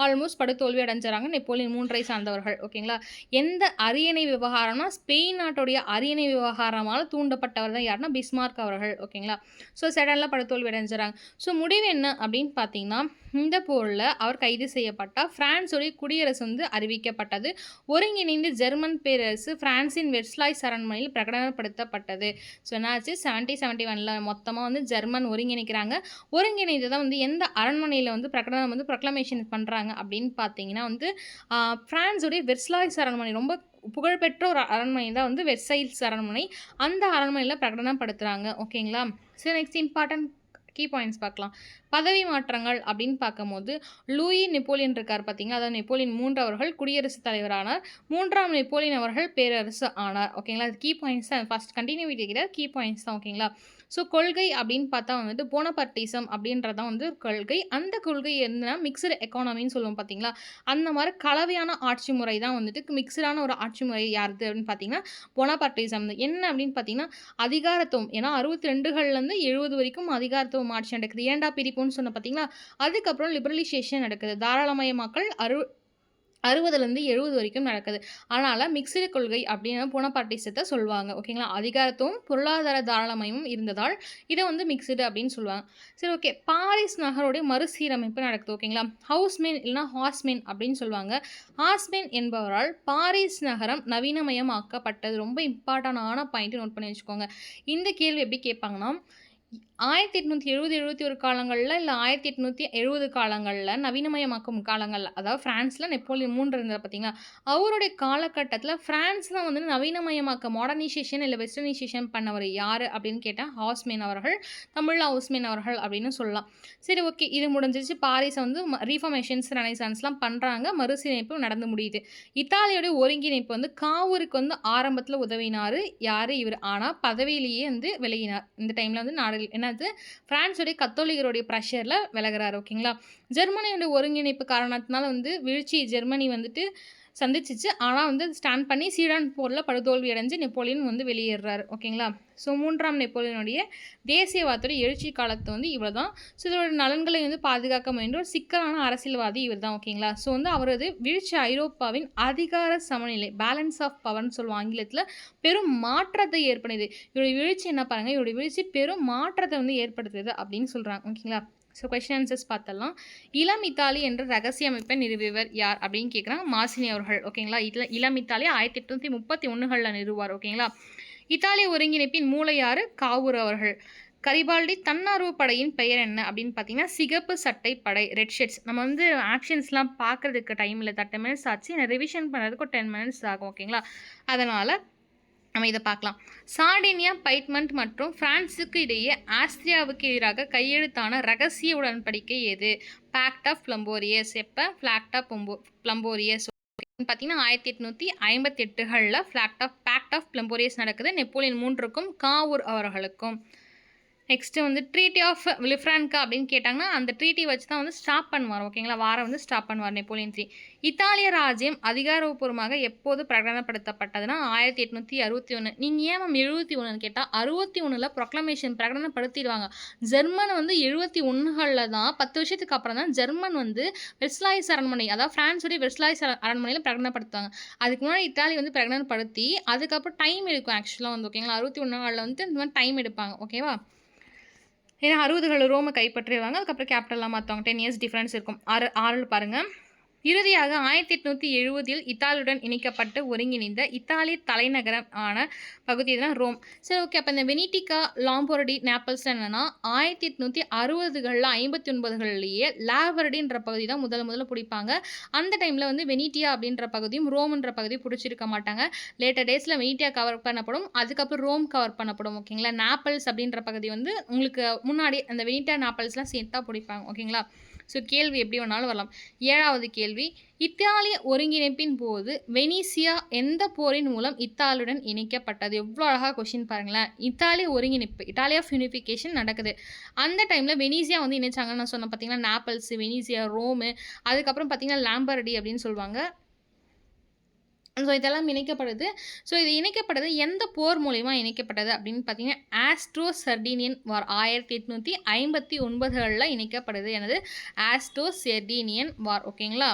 ஆல்மோஸ்ட் படுதோல்வி அடைஞ்சாங்க நெப்போலியன் 3 சார்ந்தவர்கள். ஓகேங்களா, எந்த அரியணை விவகாரம்னா ஸ்பெயின் நாட்டுடைய அரியணை விவகாரமால் தூண்டப்பட்டவர் தான் யாருன்னா பிஸ்மார்க் அவர்கள். ஓகேங்களா, ஸோ செடானில் படுதோல்வி அடைஞ்சாங்க. ஸோ முடிவு என்ன அப்படின்னு பார்த்தீங்கன்னா, இந்த போரில் அவர் கைது செய்யப்பட்டால் பிரான்ஸுடைய குடியரசு வந்து அறிவிக்கப்பட்டது. ஒருங்கிணைந்து ஜெர்மன் பேரரசு பிரான்சின் வெர்சாய்ஸ் அரண்மனையில் பிரகடனப்படுத்தப்பட்டது. ஸோ என்னாச்சு, 1771 மொத்தமாக வந்து ஜெர்மன் ஒருங்கிணைக்கிறாங்க. ஒருங்கிணைந்து தான் வந்து எந்த அரண்மனையில் வந்து பிரகடனம் வந்து ப்ரொக்ளமேஷன் பண்ணுறாங்க அப்படின்னு பார்த்தீங்கன்னா வந்து பிரான்ஸுடைய வெர்சாய்ஸ் அரண்மனை, ரொம்ப புகழ்பெற்ற ஒரு அரண்மனை தான் வந்து வெர்சைல்ஸ் அரண்மனை. அந்த அரண்மனையில் பிரகடனப்படுத்துகிறாங்க. ஓகேங்களா, சரி நெக்ஸ்ட் இம்பார்ட்டன்ட் கீ பாயிண்ட்ஸ் பார்க்கலாம். பதவி மாற்றங்கள் அப்படின்னு பார்க்கும்போது லூயி நெப்போலியன் இருக்கார் பார்த்தீங்கன்னா, அதாவது நெப்போலியன் 3 அவர்கள் குடியரசுத் தலைவரானார். 3ஆம் நெப்போலியன் அவர்கள் பேரரசு ஆனார். ஓகேங்களா, அது கீ பாயிண்ட்ஸ் தான். ஃபஸ்ட் கண்டினியூட்டி கிடையாது, கீ பாயிண்ட்ஸ் தான். ஓகேங்களா, ஸோ கொள்கை அப்படின்னு பார்த்தா வந்துட்டு போனபர்டிசம் அப்படின்றதான் வந்து கொள்கை. அந்த கொள்கை என்ன, மிக்சடு எக்கானமின்னு சொல்லுவோம் பார்த்தீங்களா, அந்த மாதிரி கலவையான ஆட்சி முறை தான் வந்துட்டு மிக்சடான ஒரு ஆட்சி முறை யாருது அப்படின்னு பார்த்தீங்கன்னா போனபர்டிசம். என்ன அப்படின்னு பார்த்தீங்கன்னா அதிகாரத்துவம், ஏன்னா 62கள்லேருந்து 70 வரைக்கும் அதிகாரத்துவம் ஆட்சி நடக்குது. ஏண்டா பிரிப்புன்னு சொன்ன பார்த்தீங்களா, அதுக்கப்புறம் லிபரலைசேஷன் நடக்குது, தாராளமயமாக்கல் 60லேருந்து 70 வரைக்கும் நடக்குது. அதனால் மிக்சடு கொள்கை அப்படின்னு போனபார்ட்டிசத்தை சொல்லுவாங்க. ஓகேங்களா, அதிகாரத்துவம் பொருளாதார தாராளமயமும் இருந்ததால் இதை வந்து மிக்சடு அப்படின்னு சொல்லுவாங்க. சரி, ஓகே, பாரிஸ் நகரோடைய மறுசீரமைப்பு நடக்குது. ஓகேங்களா, ஹவுஸ்மேன் இல்லைனா ஹாஸ்மேன் அப்படின்னு சொல்லுவாங்க. ஹாஸ்மேன் என்பவரால் பாரிஸ் நகரம் நவீனமயமாக்கப்பட்டது. ரொம்ப இம்பார்ட்டண்டான பாயிண்ட் நோட் பண்ணி வச்சுக்கோங்க. இந்த கேள்வி எப்படி கேட்பாங்கன்னா, 1870-71 காலங்களில் இல்லை 1870 காலங்களில் நவீனமயமாக்கும் காலங்களில், அதாவது ஃப்ரான்ஸில் நெப்போலியன் 3 இருந்தார் பார்த்தீங்களா, அவருடைய காலகட்டத்தில் ஃப்ரான்ஸ் தான் வந்து நவீனமயமாக்க மாடர்னைசேஷன் இல்லை வெஸ்டர்னைசேஷன் பண்ணவர் யார் அப்படின்னு கேட்டால் ஹாஸ்மேன் அவர்கள், தமிழில் ஹவுஸ்மேன் அவர்கள் அப்படின்னு சொல்லலாம். சரி, ஓகே, இது முடிஞ்சிச்சு. பாரிஸை வந்து ரீஃபர்மேஷன்ஸ் ரெனைசான்ஸ்லாம் பண்ணுறாங்க, மறுசீரமைப்பு நடந்து முடியுது. இத்தாலியோடைய ஒருங்கிணைப்பு வந்து காவூருக்கு வந்து ஆரம்பத்தில் உதவினார் யார் இவர், ஆனால் பதவியிலேயே வந்து விலகினார். இந்த டைமில் வந்து நாடு என்னது பிரான்ஸுடைய கத்தோலிகருடைய ப்ரெஷரில் விலகிறார். ஓகேங்களா, ஜெர்மனியோட ஒருங்கிணைப்பு காரணத்தினால வந்து வீழ்ச்சி ஜெர்மனி வந்துட்டு சந்திச்சிச்சு. ஆனால் வந்து ஸ்டாண்ட் பண்ணி சீடான் போரில் படுதோல்வி அடைஞ்சு நெப்போலியன் வந்து வெளியேறாரு. ஓகேங்களா, ஸோ 3ஆம் நெப்போலியனுடைய தேசியவாதத்தோட எழுச்சி காலத்தை வந்து இவர் தான். ஸோ இதோட நலன்களை வந்து பாதுகாக்க முயன்ற ஒரு சிக்கலான அரசியல்வாதி இவர் தான். ஓகேங்களா, ஸோ வந்து அவரது வீழ்ச்சி ஐரோப்பாவின் அதிகார சமநிலை, பேலன்ஸ் ஆஃப் பவர்னு சொல்லுவோம் ஆங்கிலத்தில், பெரும் மாற்றத்தை ஏற்படுது. இவருடைய வீழ்ச்சி என்ன பாருங்கள், இவருடைய வீழ்ச்சி பெரும் மாற்றத்தை வந்து ஏற்படுத்துது அப்படின்னு சொல்கிறாங்க. ஓகேங்களா, ஸோ கொஸ்டின் ஆன்சர்ஸ் பார்த்தலாம். இளம் இத்தாலி என்ற ரகசிய அமைப்பை நிறுவியவர் யார் அப்படின்னு கேட்குறாங்க, மாசினி அவர்கள். ஓகேங்களா, இளம் இத்தாலி 1831 நிறுவார். ஓகேங்களா, இத்தாலிய ஒருங்கிணைப்பின் மூளை யார், காவூர் அவர்கள். கரிபால்டி தன்னார்வ படையின் பெயர் என்ன அப்படின்னு பார்த்தீங்கன்னா சிகப்பு சட்டை படை, ரெட் ஷர்ட்ஸ். நம்ம வந்து ஆக்ஷன்ஸ்லாம் பார்க்குறதுக்கு டைம் இல்லை, 30 மினிட்ஸ் ஆச்சு, ரிவிஷன் பண்ணுறதுக்கு ஒரு 10 மினிட்ஸ் ஆகும். ஓகேங்களா, அதனால் நம்ம இதை பார்க்கலாம். சார்டினியா பைட்மண்ட் மற்றும் பிரான்ஸுக்கு இடையே ஆஸ்திரியாவுக்கு எதிராக கையெழுத்தான ரகசிய உடன்படிக்கை எது? Pact of Plombieres. எப்போ பேக்ட் ஆஃப் பிளம்போரியஸ் பார்த்தீங்கன்னா 1858களில் பேக்ட் ஆஃப் பிளம்போரியஸ் நடக்குது நெப்போலியன் 3க்கும் காவூர் அவர்களுக்கும். நெக்ஸ்ட்டு வந்து ட்ரீட்டி ஆஃப் வில்ஃப்ரான்கா அப்படின்னு கேட்டாங்கன்னா அந்த ட்ரீட்டி வச்சு தான் வந்து ஸ்டாப் பண்ணுவார். ஓகேங்களா, வாரம் வந்து ஸ்டாப் பண்ணுவார் நெப்போலியன் 3. இத்தாலிய ராஜ்யம் அதிகாரப்பூர்வமாக எப்போது பிரகடனப்படுத்தப்பட்டதுன்னா 1861. நீங்கள் ஏன் 71ன்னு கேட்டால் 61ல் ப்ரொக்ளமேஷன் பிரகடனப்படுத்திடுவாங்க. ஜெர்மன் வந்து 71களில் தான், 10 வருஷத்துக்கு அப்புறம் தான் ஜெர்மன் வந்து வெர்சாய்ஸ் அரண்மனை, அதாவது ஃப்ரான்ஸுடைய வெர்சாய்ஸ் அரண்மனையில் பிரகடனப்படுத்துவாங்க. அதுக்கு முன்னாடி இத்தாலி வந்து பிரகடனப்படுத்தி அதுக்கப்புறம் டைம் எடுக்கும் ஆக்சுவலாக வந்து. ஓகேங்களா, 61களில் வந்து இந்த மாதிரி டைம் எடுப்பாங்க. ஓகேவா, ஏன்னா 60கள் ரோமை கைப்பற்றிடுவாங்க, அதுக்கப்புறம் கேபிட்டல்லாம் மாற்றுவாங்க. 10 இயர்ஸ் டிஃப்ரென்ஸ் இருக்கும். 6 பாருங்கள். இறுதியாக 1870 இத்தாலியுடன் இணைக்கப்பட்டு ஒருங்கிணைந்த இத்தாலிய தலைநகரம் ஆன பகுதி தான் ரோம். சரி, ஓகே, அப்போ இந்த வெனிட்டிகா, லாம்போர்டி, நேப்பிள்ஸ் என்னென்னா 1860களில் 59களிலேயே லாவர்டின்ற பகுதி தான் முதல்ல பிடிப்பாங்க. அந்த டைமில் வந்து வெனிட்டியா அப்படின்ற பகுதியும் ரோம்ன்ற பகுதியும் பிடிச்சிருக்க மாட்டாங்க. லேட்டர் டேஸில் வெனிட்டியா கவர் பண்ணப்படும், அதுக்கப்புறம் ரோம் கவர் பண்ணப்படும். ஓகேங்களா, நேப்பிள்ஸ் அப்படின்ற பகுதி வந்து உங்களுக்கு முன்னாடி அந்த வெனிட்டியா நேப்பிள்ஸ்லாம் சேர்த்து தான் பிடிப்பாங்க. ஓகேங்களா, ஸோ கேள்வி எப்படி வேணாலும் வரலாம். 7வது கேள்வி, இத்தாலிய ஒருங்கிணைப்பின் போது வெனிசியா எந்த போரின் மூலம் இத்தாலியுடன் இணைக்கப்பட்டது? எவ்வளோ அழகாக கொஷின் பாருங்களேன். இத்தாலிய ஒருங்கிணைப்பு, இட்டாலி ஆஃப் யூனிஃபிகேஷன் நடக்குது. அந்த டைமில் வெனிசியா வந்து இணைச்சாங்கன்னு நான் சொன்னேன் பார்த்தீங்கன்னா, நேப்பிள்ஸ், வெனிசியா, ரோமு, அதுக்கப்புறம் பார்த்தீங்கன்னா லாம்பர்டி அப்படின்னு சொல்லுவாங்க. ஸோ இதெல்லாம் இணைக்கப்படுது. ஸோ இது இணைக்கப்பட்டது எந்த போர் மூலியமா இணைக்கப்பட்டது அப்படின்னு பார்த்தீங்கன்னா, ஆஸ்ட்ரோ சர்டீனியன் வார் 1859களில் இணைக்கப்படுது. எனது ஆஸ்ட்ரோ சர்டீனியன் வார். ஓகேங்களா?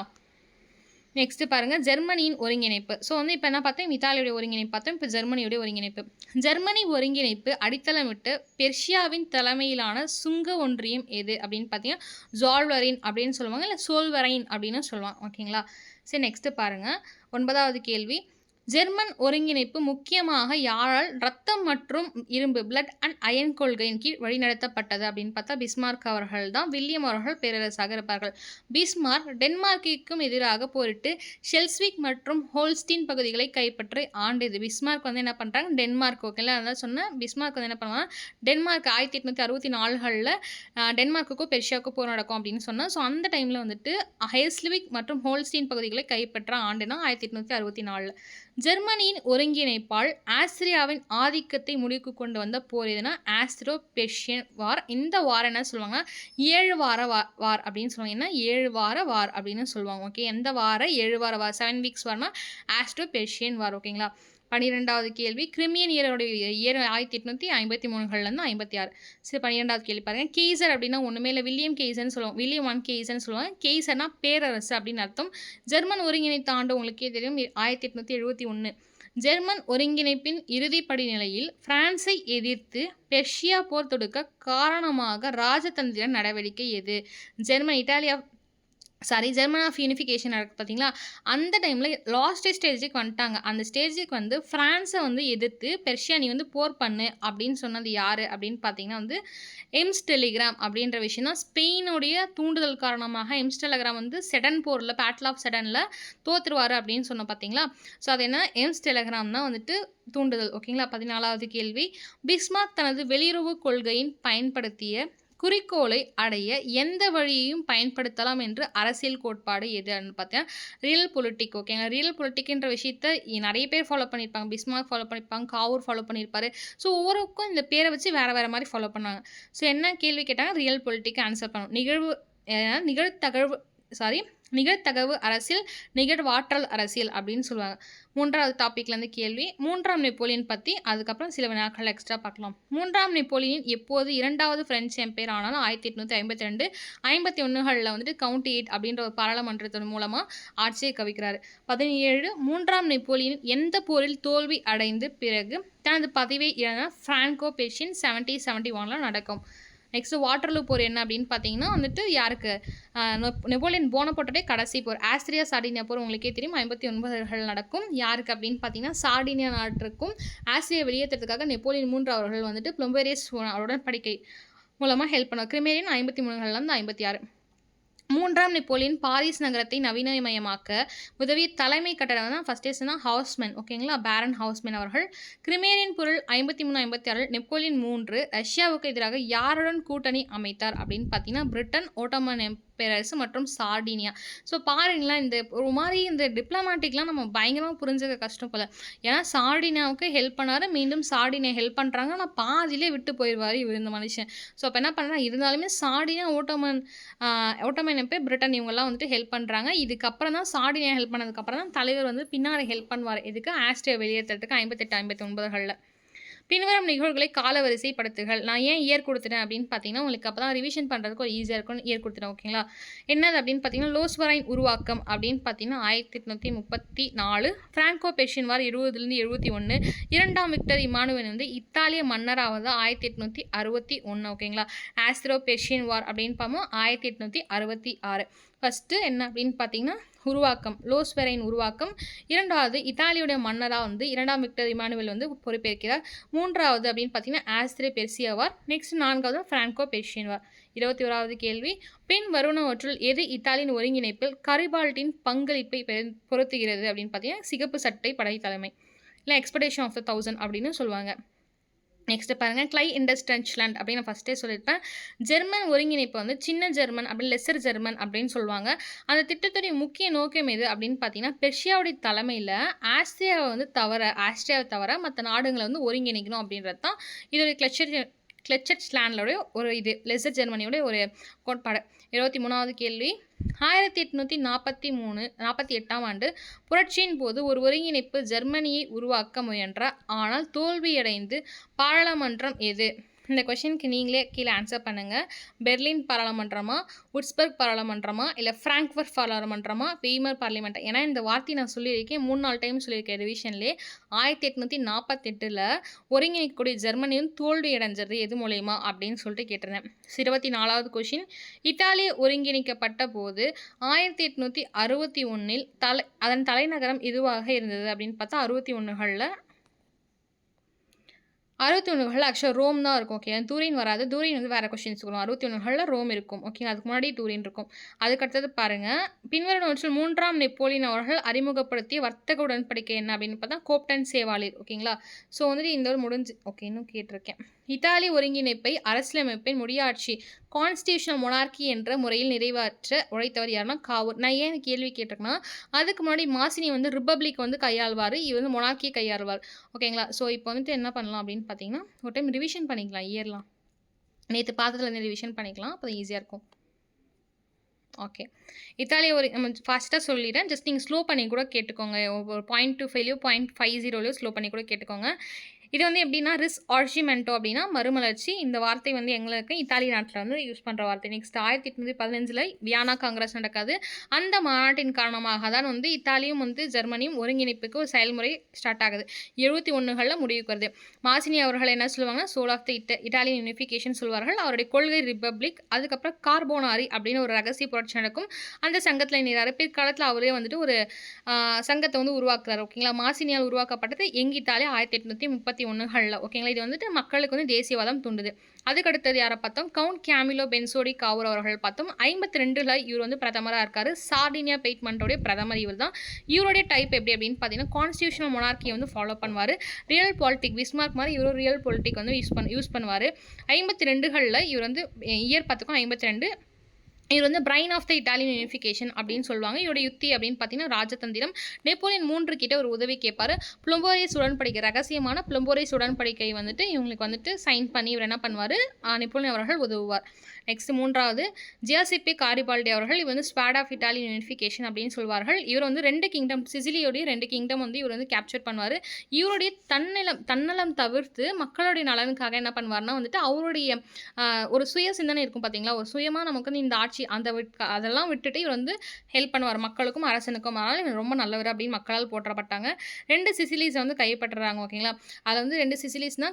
நெக்ஸ்ட் பாருங்கள் ஜெர்மனியின் ஒருங்கிணைப்பு. ஸோ வந்து இப்போ என்ன பார்த்தோம், இத்தாலியுடைய ஒருங்கிணைப்பு பார்த்தோம். இப்போ ஜெர்மனியுடைய ஒருங்கிணைப்பு. ஜெர்மனி ஒருங்கிணைப்பு அடித்தளமிட்டு பெர்ஷியாவின் தலைமையிலான சுங்க ஒன்றியம் எது அப்படின்னு பார்த்தீங்கன்னா, ஜால்வரின் அப்படின்னு சொல்லுவாங்க, இல்லை சோல்வரைன் அப்படின்னு சொல்லுவாங்க. ஓகேங்களா? சரி, நெக்ஸ்ட் பாருங்கள் 9வது கேள்வி. ஜெர்மன் ஒருங்கிணைப்பு முக்கியமாக யாரால் ரத்தம் மற்றும் இரும்பு பிளட் அண்ட் அயன் கொள்கையின் கீழ் வழிநடத்தப்பட்டது அப்படின்னு பார்த்தா பிஸ்மார்க் அவர்கள் தான். வில்லியம் அவர்கள் பேரரசாக இருப்பார்கள். பிஸ்மார்க் டென்மார்க்கிற்கும் எதிராக போரிட்டு ஷெல்ஸ்விக் மற்றும் ஹோல்ஸ்டீன் பகுதிகளை கைப்பற்றி ஆண்டது. பிஸ்மார்க் வந்து என்ன பண்ணுறாங்க, டென்மார்க். ஓகேங்களா? அதான் சொன்னேன். பிஸ்மார்க் வந்து என்ன பண்ணுவாங்க, டென்மார்க் 1864களில் டென்மார்க்குக்கும் பெர்ஷியாவுக்கும் போர் நடக்கும் அப்படின்னு சொன்னேன். ஸோ அந்த டைமில் வந்துட்டு ஹெல்ஸ்விக் மற்றும் ஹோல்ஸ்டீன் பகுதிகளை கைப்பற்ற ஆண்டுனா 1864. ஜெர்மனியின் ஒருங்கிணைப்பால் ஆஸ்திரியாவின் ஆதிக்கத்தை முடிவுக்கு கொண்டு வந்த போர் எதுனா ஆஸ்ட்ரோ பெர்ஷியன் வார். இந்த வார் என்ன சொல்லுவாங்க, 7 வார வார் அப்படின்னு சொல்லுவாங்க. என்ன 7 வார வார் அப்படின்னு சொல்லுவாங்க. ஓகே, எந்த வார 7 வார வார், 7 வீக்ஸ் வார்னா ஆஸ்ட்ரோ பெர்ஷியன் வார். ஓகேங்களா? 12வது கேள்வி. கிரிமியன் இயரோடைய இயர் 1853லேருந்து 56. சரி, 12வது கேள்வி பாருங்கள். கெய்சர் அப்படின்னா ஒன்றுமே இல்லை, வில்லியம் கெய்சர்னு சொல்லுவாங்க. வில்லியம் ஒன் கெய்சர்னு சொல்லுவாங்க. கெய்சர்னா பேரரசு அப்படின்னு அர்த்தம். ஜெர்மன் ஒருங்கிணைத்த ஆண்டு உங்களுக்கே தெரியும், 1871. ஜெர்மன் ஒருங்கிணைப்பின் இறுதி படிநிலையில் பிரான்ஸை எதிர்த்து பெர்ஷியா போர் தொடுக்க காரணமாக ராஜதந்திர நடவடிக்கை எது? ஜெர்மன் ஆஃப் யூனிஃபிகேஷன் நடக்குது பார்த்தீங்களா, அந்த டைமில் லாஸ்ட் ஸ்டேஜுக்கு வந்துட்டாங்க. அந்த ஸ்டேஜுக்கு வந்து ஃப்ரான்ஸை வந்து எதிர்த்து பெர்ஷியா நீ வந்து போர் பண்ணு அப்படின்னு சொன்னது யார் அப்படின்னு பார்த்தீங்கன்னா வந்து எம்ஸ் டெலிகிராம் அப்படின்ற விஷயம் தான். ஸ்பெயினுடைய தூண்டுதல் காரணமாக எம்ஸ் டெலிகிராம் வந்து செடன் போரில், பேட்டில் ஆஃப் செடனில் தோற்றுருவார் அப்படின்னு சொன்னோம் பார்த்தீங்களா. ஸோ அது என்ன, எம்ஸ் டெலிகிராம் தான் வந்துட்டு தூண்டுதல். ஓகேங்களா? 14வது கேள்வி. பிஸ்மார்க் தனது வெளியுறவு கொள்கையின் பயன்படுத்திய குறிக்கோளை அடைய எந்த வழியையும் பயன்படுத்தலாம் என்று அரசியல் கோட்பாடு எதுன்னு பார்த்தீங்கன்னா ரியல் பொலிட்டிக். ஓகேங்களா? ரியல் பொலிட்டிக்ன்ற விஷயத்த நிறைய பேர் ஃபாலோ பண்ணியிருப்பாங்க. பிஸ்மார்க் ஃபாலோ பண்ணியிருப்பாங்க, காவூர் ஃபாலோ பண்ணியிருப்பாரு. ஸோ ஒவ்வொருக்கும் இந்த பேரை வச்சு வேறு மாதிரி ஃபாலோ பண்ணாங்க. ஸோ என்ன கேள்வி கேட்டாங்க, ரியல் பொலிட்டிக் ஆன்சர் பண்ணணும். நிகழ்த்தகவு அரசியல், நிகழ்வாற்றல் அரசியல் அப்படின்னு சொல்லுவாங்க. 3வது டாப்பிக்லேருந்து கேள்வி. 3ஆம் நெப்போலியன் பற்றி அதுக்கப்புறம் சில வினாக்கள் எக்ஸ்ட்ரா பார்க்கலாம். 3ஆம் நெப்போலியன் எப்போது 2வது பிரெஞ்சு எம்பையர் ஆனாலும் 1852 51களில் வந்துட்டு கவுண்டி 8 அப்படின்ற ஒரு பாராளுமன்றத்தின் மூலமாக ஆட்சியை கவிக்கிறார். 17 3ஆம் நெப்போலியன் எந்த போரில் தோல்வி அடைந்து பிறகு தனது பதவியை இழந்த பிராங்கோ பெர்ஷியன் 1771 நடக்கும். நெக்ஸ்ட் வாட்டர்லூ போர் என்ன அப்படின்னு பார்த்தீங்கன்னா வந்துட்டு யாருக்கு, நெப்போலியன் போனபோர்ட்டோடைய கடைசி போர். ஆஸ்திரியா சார்டினியா போர் உங்களுக்கே தெரியும், 59கள் நடக்கும். யாருக்கு அப்படின்னு பார்த்தீங்கன்னா சார்டினியா நாட்டிற்கும் ஆஸ்திரியா வெளியேற்றத்துக்காக நெப்போலியன் 3 அவர்கள் வந்துட்டு பிளம்பேரியஸ் அவருடன் படிக்கை மூலமாக ஹெல்ப் பண்ணுவார். கிரிமேரியன் 53லேருந்து 56. 3ஆம் நெப்போலியன் பாரிஸ் நகரத்தை நவீனமயமாக்க உதவிய தலைமை கட்டடம் தான் ஃபர்ஸ்ட் ஹவுஸ்மேன். ஓகேங்களா? பேரன் ஹவுஸ்மேன் அவர்கள். கிரிமேரியன் போரில் 53-56 நெப்போலியன் 3 ரஷ்யாவுக்கு எதிராக யாருடன் கூட்டணி அமைத்தார் அப்படின்னு பார்த்தீங்கன்னா பிரிட்டன், ஓட்டோமன் பேரரசு மற்றும் சார்டினியா. ஸோ பாருங்களேன், இந்த ஒரு மாதிரி இந்த டிப்ளமேட்டிக்லாம் நம்ம பயங்கரமாக புரிஞ்சுக்க கஷ்டம் போல். ஏன்னா சார்டினியாவுக்கு ஹெல்ப் பண்ணார், மீண்டும் சார்டினியா ஹெல்ப் பண்ணுறாங்க, ஆனால் பாதியிலே விட்டு போயிடுவார் இவர் இந்த மனுஷன். ஸோ அப்போ என்ன பண்ணுறா, இருந்தாலுமே சார்டினியா, ஓட்டோமன் எப்போ பிரிட்டன் இவங்கெல்லாம் வந்துட்டு ஹெல்ப் பண்ணுறாங்க. இதுக்கப்புறம் தான் சார்டினியா ஹெல்ப் பண்ணதுக்கப்புறம் தான் தலைவர் வந்து பின்னாடி ஹெல்ப் பண்ணுவார். இதுக்கு ஆஸ்திரியா வெளியேற்றத்துக்கு 58-59களில். பின்வரும் நிகழ்வுகளை காலவரிசைப்படுத்துகள். நான் ஏன் இயர் கொடுத்துட்டேன் அப்படின்னு பார்த்தீங்கன்னா உங்களுக்கு அப்போ தான் ரிவிஷன் பண்ணுறதுக்கு ஒரு ஈஸியாக இருக்கும். இயர் கொடுத்துட்டேன். ஓகேங்களா? என்னது அப்படின்னு பார்த்தீங்கன்னா லோஸ்வரைன் உருவாக்கம் அப்படின்னு பார்த்தீங்கன்னா 1834. பிராங்கோ பெர்ஷியன் வார் 70-71. 2ஆம் விக்டர் இமானுவேல் வந்து இத்தாலிய மன்னராவது 1861. ஓகேங்களா? ஆஸ்திரோ பெர்ஷியன் வார் அப்படின்னு பார்ப்போம் 1866. ஃபஸ்ட்டு என்ன அப்படின்னு பார்த்தீங்கன்னா உருவாக்கம், லோஸ்வரைன் உருவாக்கம். 2வது இத்தாலியுடைய மன்னராக வந்து 2ஆம் விக்டர் இமானுவேல் வந்து பொறுப்பேற்கிறார். 3வது அப்படின்னு பார்த்தீங்கன்னா ஆஸ்திரே பெர்சியா வார். நெக்ஸ்ட் 4வது பிராங்கோ பெர்ஷியன் வார். 21வது கேள்வி. பின் வருவனவற்றுள் எது இத்தாலியின் ஒருங்கிணைப்பில் கரிபால்டின் பங்களிப்பை பொருத்துகிறது அப்படின்னு பார்த்தீங்கன்னா சிகப்பு சட்டை படை தலைமை, இல்லை எக்ஸ்பெடிஷன் ஆஃப் த 1000 அப்படின்னு சொல்லுவாங்க. நெக்ஸ்ட் பாருங்கள், கிளை இண்டஸ் டச்லாண்ட் அப்படின்னு நான் ஃபஸ்ட்டே சொல்லியிருப்பேன். ஜெர்மன் ஒருங்கிணைப்பு வந்து சின்ன ஜெர்மன் அப்படி லெசர் ஜெர்மன் அப்படின்னு சொல்லுவாங்க. அந்த திட்டத்துடைய முக்கிய நோக்கம் எது அப்படின்னு பார்த்தீங்கன்னா பெர்ஷியாவுடைய தலைமையில் ஆஸ்திரியாவை தவிர மற்ற நாடுகளை வந்து ஒருங்கிணைக்கணும் அப்படின்றது தான் இதோடைய கிளெச்சட்ஸ்லாண்டோடைய ஒரு இது லெசர் ஜெர்மனியோட ஒரு கோட்பாடு. 23வது கேள்வி, 1848ஆம் ஆண்டு புரட்சியின் போது ஒரு ஒருங்கிணைப்பு ஜெர்மனியை உருவாக்க முயன்றார். ஆனால் தோல்வியடைந்து பாராளுமன்றம் எது? இந்த கொஷினுக்கு நீங்களே கீழே ஆன்சர் பண்ணுங்கள். பெர்லின் பாராளுமன்றமா, உட்ஸ்பர்க் பாராளுமன்றமா, இல்லை ஃப்ராங்க்ஃபர்ட் பாராளுமன்றமா, வீமர் பார்லிமெண்ட்? ஏன்னா இந்த வார்த்தையை நான் சொல்லியிருக்கேன், 3-4 டைம் சொல்லியிருக்கேன் ரிவிஷன்லேயே. 1848 ஒருங்கிணைக்கக்கூடிய ஜெர்மனியும் தோல்வி அடைஞ்சது எது மூலயமா அப்படின்னு சொல்லிட்டு கேட்டிருந்தேன். 24வது கொஷின், இத்தாலி ஒருங்கிணைக்கப்பட்ட போது 1861 அதன் தலைநகரம் எதுவாக இருந்தது அப்படின்னு பார்த்தா 61களில் ஆக்சுவலாக ரோம் தான் இருக்கும். ஓகே, தூரின் வராது. தூரின் வந்து வேறு கொஸ்டின்ஸ் வரும். 61களில் ரோம் இருக்கும். ஓகே, அதுக்கு முன்னாடி தூரின் இருக்கும். அதுக்கடுத்தது பாருங்கள், பின்வரும் நூற்றில் 3ஆம் நெப்போலியன் அவர்கள் அறிமுகப்படுத்திய வர்த்தக உடன்படிக்கை என்ன அப்படின்னு பார்த்தா கோப்டன் சேவாலிர். ஓகேங்களா, ஸோ வந்துட்டு இந்த ஒரு முடிஞ்சு. ஓகே, இன்னும் கேட்டிருக்கேன். இத்தாலி ஒருங்கிணைப்பை அரசியலமைப்பின் முடியாட்சி கான்ஸ்டியூஷனல் மொனார்கி என்ற முறையில் நிறைவேற்ற உழைத்தவர் யாருன்னா காவூர். நான் ஏன் கேள்வி கேட்டிருக்கேன்னா, அதுக்கு முன்னாடி மாசினி வந்து ரிப்பப்ளிக் வந்து கையாள்வார், இவர் வந்து மொனார்கியை கையாள்வார். ஓகேங்களா, ஸோ இப்போ வந்துட்டு என்ன பண்ணலாம் அப்படின்னு பார்த்தீங்கன்னா, ஒரு டைம் ரிவிஷன் பண்ணிக்கலாம். இயர்லாம் நேற்று பார்த்ததுலேருந்து ரிவிஷன் பண்ணிக்கலாம், அப்போ ஈஸியாக இருக்கும். ஓகே, இத்தாலி ஒரு நம்ம ஃபாஸ்ட்டாக சொல்லிடுறேன், ஜஸ்ட் நீங்கள் ஸ்லோ பண்ணி கூட கேட்டுக்கோங்க. ஒரு 0.25 0.50 ஸ்லோ பண்ணி கூட கேட்டுக்கோங்க. இது வந்து எப்படின்னா ரிஸ்ஆர்ஜிமெண்டோ அப்படின்னா மறுமலர்ச்சி. இந்த வார்த்தை வந்து எங்களுக்கு இத்தாலி நாட்டில் வந்து யூஸ் பண்ணுற வார்த்தை. நெக்ஸ்ட் 1815 வியானா காங்கிரஸ் நடக்காது. அந்த மாநாட்டின் காரணமாக தான் வந்து இத்தாலியும் வந்து ஜெர்மனியும் ஒருங்கிணைப்புக்கு ஒரு செயல்முறை ஸ்டார்ட் ஆகுது. 71களில் முடிவுக்கு வருது. மாசினி அவர்கள் என்ன சொல்லுவாங்கன்னா soul of the Italian unification சொல்வார்கள். அவருடைய கொள்கை ரிப்பப்ளிக். அதுக்கப்புறம் கார்போனாரி அப்படின்னு ஒரு ரகசிய புரட்சி நடக்கும். அந்த சங்கத்தில் இணைகிறார். பிற்காலத்தில் அவரே வந்துட்டு ஒரு சங்கத்தை வந்து உருவாக்குறாரு. ஓகேங்களா, மாசினியால் உருவாக்கப்பட்டது எங்க இத்தாலி 1831களில். ஓகேங்களா, இது வந்துட்டு மக்களுக்கு வந்து தேசியவாதம் தூண்டுது. அதுக்கடுத்தது யாரை பார்த்தோம், கவுண்ட் கேமிலோ பென்சோடி காவூர் அவர்கள் பார்த்தோம். 52ல் இவர் வந்து பிரதமராக இருக்காரு. சார்டினியா பெயிட்மெண்ட்டோடைய பிரதமர் இவர் தான். இவருடைய டைப் எப்படி அப்படின்னு பார்த்தீங்கன்னா கான்ஸ்டியூஷனல் மொனார்கியை வந்து ஃபாலோ பண்ணுவார். ரியல் பாலிட்டிக் பிஸ்மார்க் மாதிரி இவர் ரியல் பாலிட்டிக் வந்து யூஸ் பண்ணுவார். 52களில் இவர் வந்து இயர் பார்த்துக்கோம் 52. இவர் வந்து brain of the Italian unification அப்படின்னு சொல்லுவாங்க. இவருடைய யுக்தி அப்படின்னு பார்த்தீங்கன்னா ராஜதந்திரம். நெப்போலியன் 3 கிட்ட ஒரு உதவி கேட்பார். புளம்போரியஸ் உடன்படிக்கை, ரகசியமான புளம்போரியஸ் உடன்படிக்கை வந்துட்டு இவங்களுக்கு வந்துட்டு சைன் பண்ணி இவர் என்ன பண்ணுவார், நெப்போலியன் அவர்கள் உதவுவார். நெக்ஸ்ட் 3வது ஜியாசிப்பி காரிபால்டி அவர்கள். இவர் வந்து ஸ்குவாட் ஆஃப் இட்டாலியன் யூனிஃபிகேஷன் அப்படின்னு சொல்வார்கள். இவர் வந்து 2 கிங்டம், சிசிலியோடைய 2 கிங்டம் வந்து இவர் வந்து கேப்சர் பண்ணுவார். இவருடைய தன்னலம் தவிர்த்து மக்களுடைய நலனுக்காக என்ன பண்ணுவார்னா வந்துட்டு அவருடைய ஒரு சுய சிந்தனை இருக்கும் பார்த்தீங்களா, ஒரு சுயமாக நமக்கு வந்து இந்த ஆட்சி அதெல்லாம் விட்டுட்டு இவர் வந்து ஹெல்ப் பண்ணுவார் மக்களுக்கும் அரசனுக்கும். அதனால் இவர் ரொம்ப நல்லவர் அப்படின்னு மக்களால் போற்றப்பட்டாங்க. 2 சிசிலிஸை வந்து கைப்பற்றுறாங்க. ஓகேங்களா, அதில் வந்து 2 சிசிலிஸ்னா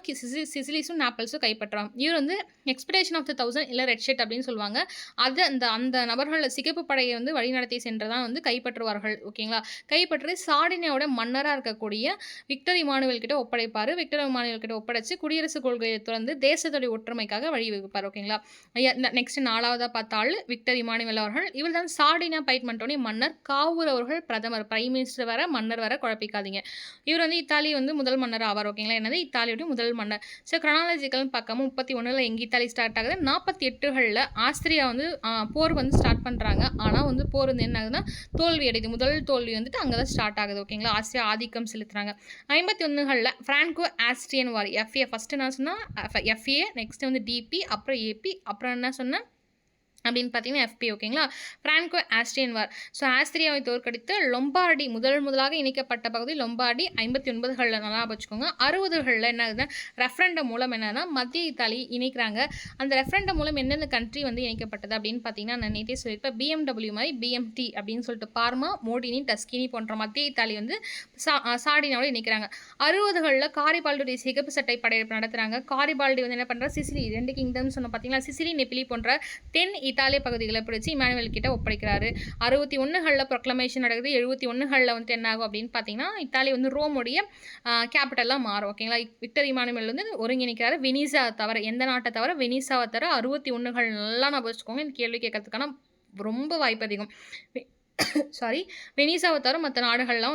சிசிலிஸும் நாப்பல்ஸும் கைப்பற்றுறாங்க. இவர் வந்து எக்ஸ்பெடிஷன் ஆஃப் த 1000 இல்லை ரெட் ஷெட் அப்படின்னு சொல்லுவாங்க. அது அந்த நபர்கள் சிகப்பு படையை வந்து வழிநடத்தி சென்றதான் வந்து கைப்பற்றுவார்கள். ஓகேங்களா, கைப்பற்றி சார்டினியாவோட மன்னராக இருக்கக்கூடிய விக்டர் இமானுவேல் கிட்ட ஒப்படைப்பார். விக்டர் இமானுவேல் கிட்ட ஒப்படைச்சு குடியரசு கொள்கையை துறந்து தேசத்துடைய ஒற்றுமைக்காக வழிவகுப்பார். ஓகேங்களா, நெக்ஸ்ட் 4வதாக பார்த்தால் விக்டர் இமானுவேல் அவர்கள். இவர் தான் சார்டினியா பெயிட்மெண்ட்டோடைய மன்னர். காவூர் அவர்கள் பிரதமர், பிரைம் மினிஸ்டர் வர மன்னர் வர குழப்பிக்காதீங்க. இவர் வந்து இத்தாலி வந்து முதல் மன்னர் ஆவார். ஓகேங்களா, என்னது இத்தாலியோடைய முதல் மன்னர். ஸோ கிரானாலஜிக்கல் பார்க்காம 31ல் எங்கள் இத்தாலி ஸ்டார்ட் ஆகுது. 48களில் ஆஸ்திரியா வந்து போர் வந்து ஸ்டார்ட் பண்ணுறாங்க. ஆனால் வந்து போர் வந்து என்ன ஆகுதுன்னா தோல்வி அடையுது. முதல் தோல்வி வந்துட்டு அங்கே தான் ஸ்டார்ட் ஆகுது. ஓகேங்களா, ஆஸ்திரியா ஆதிக்கம் செலுத்துறாங்க. 51களில் ஃப்ரான்கோ ஆஸ்ட்ரியன் வார். எஃப்ஏ ஃபஸ்ட்டு நான் சொன்னால் எஃப்ஏ, நெக்ஸ்ட் வந்து டிபி, அப்புறம் ஏபி, அப்புறம் என்ன சொன்னேன் அப்படின்னு பார்த்தீங்கன்னா எஃப்பி. ஓகேங்களா, ஃப்ரான்கோ ஆஸ்ட்ரியன் வார். ஸோ ஆஸ்திரியாவை தோற்கடித்து லொம்பார்டி முதலாக இணைக்கப்பட்ட பகுதி லொம்பார்டி. 59களில் நல்லா வச்சுக்கோங்க. 60களில் என்ன ஆகுதுன்னா ரெஃபரண்டம் மூலம் என்னன்னா மத்திய இத்தாலி இணைக்கிறாங்க. அந்த ரெஃபரண்டம் மூலம் எந்தெந்த கண்ட்ரி வந்து இணைக்கப்பட்டது அப்படின்னு பார்த்தீங்கன்னா நான் நேற்றே சொல்லியிருப்பேன். BMW மாதிரி BMT அப்படின்னு சொல்லிட்டு பார்மா, மோடினி, டஸ்கினி போன்ற மத்திய இத்தாலி வந்து சார்டினாவோட இணைக்கிறாங்க. 60களில் காரிபால்டியுடைய சிகப்பு சட்டை படையெடுப்பு நடத்துகிறாங்க. காரிபால்டி வந்து என்ன பண்ணுறாங்க, சிசிலி 2 கிங்டம் சொன்ன பார்த்தீங்களா, சிசிலி நெப்பிலி போன்ற தென் இத்தாலிய பகுதிகளை பிடிச்சி இமானுவேல் கிட்ட ஒப்படைக்கிறாரு. 61களில் ப்ரொக்ளமேஷன் நடக்குது. 71களில் வந்து என்ன ஆகும் அப்படின்னு பார்த்தீங்கன்னா இத்தாலி வந்து ரோமுடைய கேபிட்டலாக மாறும். ஓகேங்களா, விக்டர் இமானுவேல் வந்து ஒருங்கிணைக்கிறாரு. வெனிசா தவிர, எந்த நாட்டை தவிர, வெனிசாவை தவிர 61கள் நல்லா நான் வச்சுக்கோங்க. இந்த கேள்வி கேட்கறதுக்கான ரொம்ப வாய்ப்பு அதிகம். சாரி, வெனிசாவை தவிர மற்ற நாடுகள்லாம்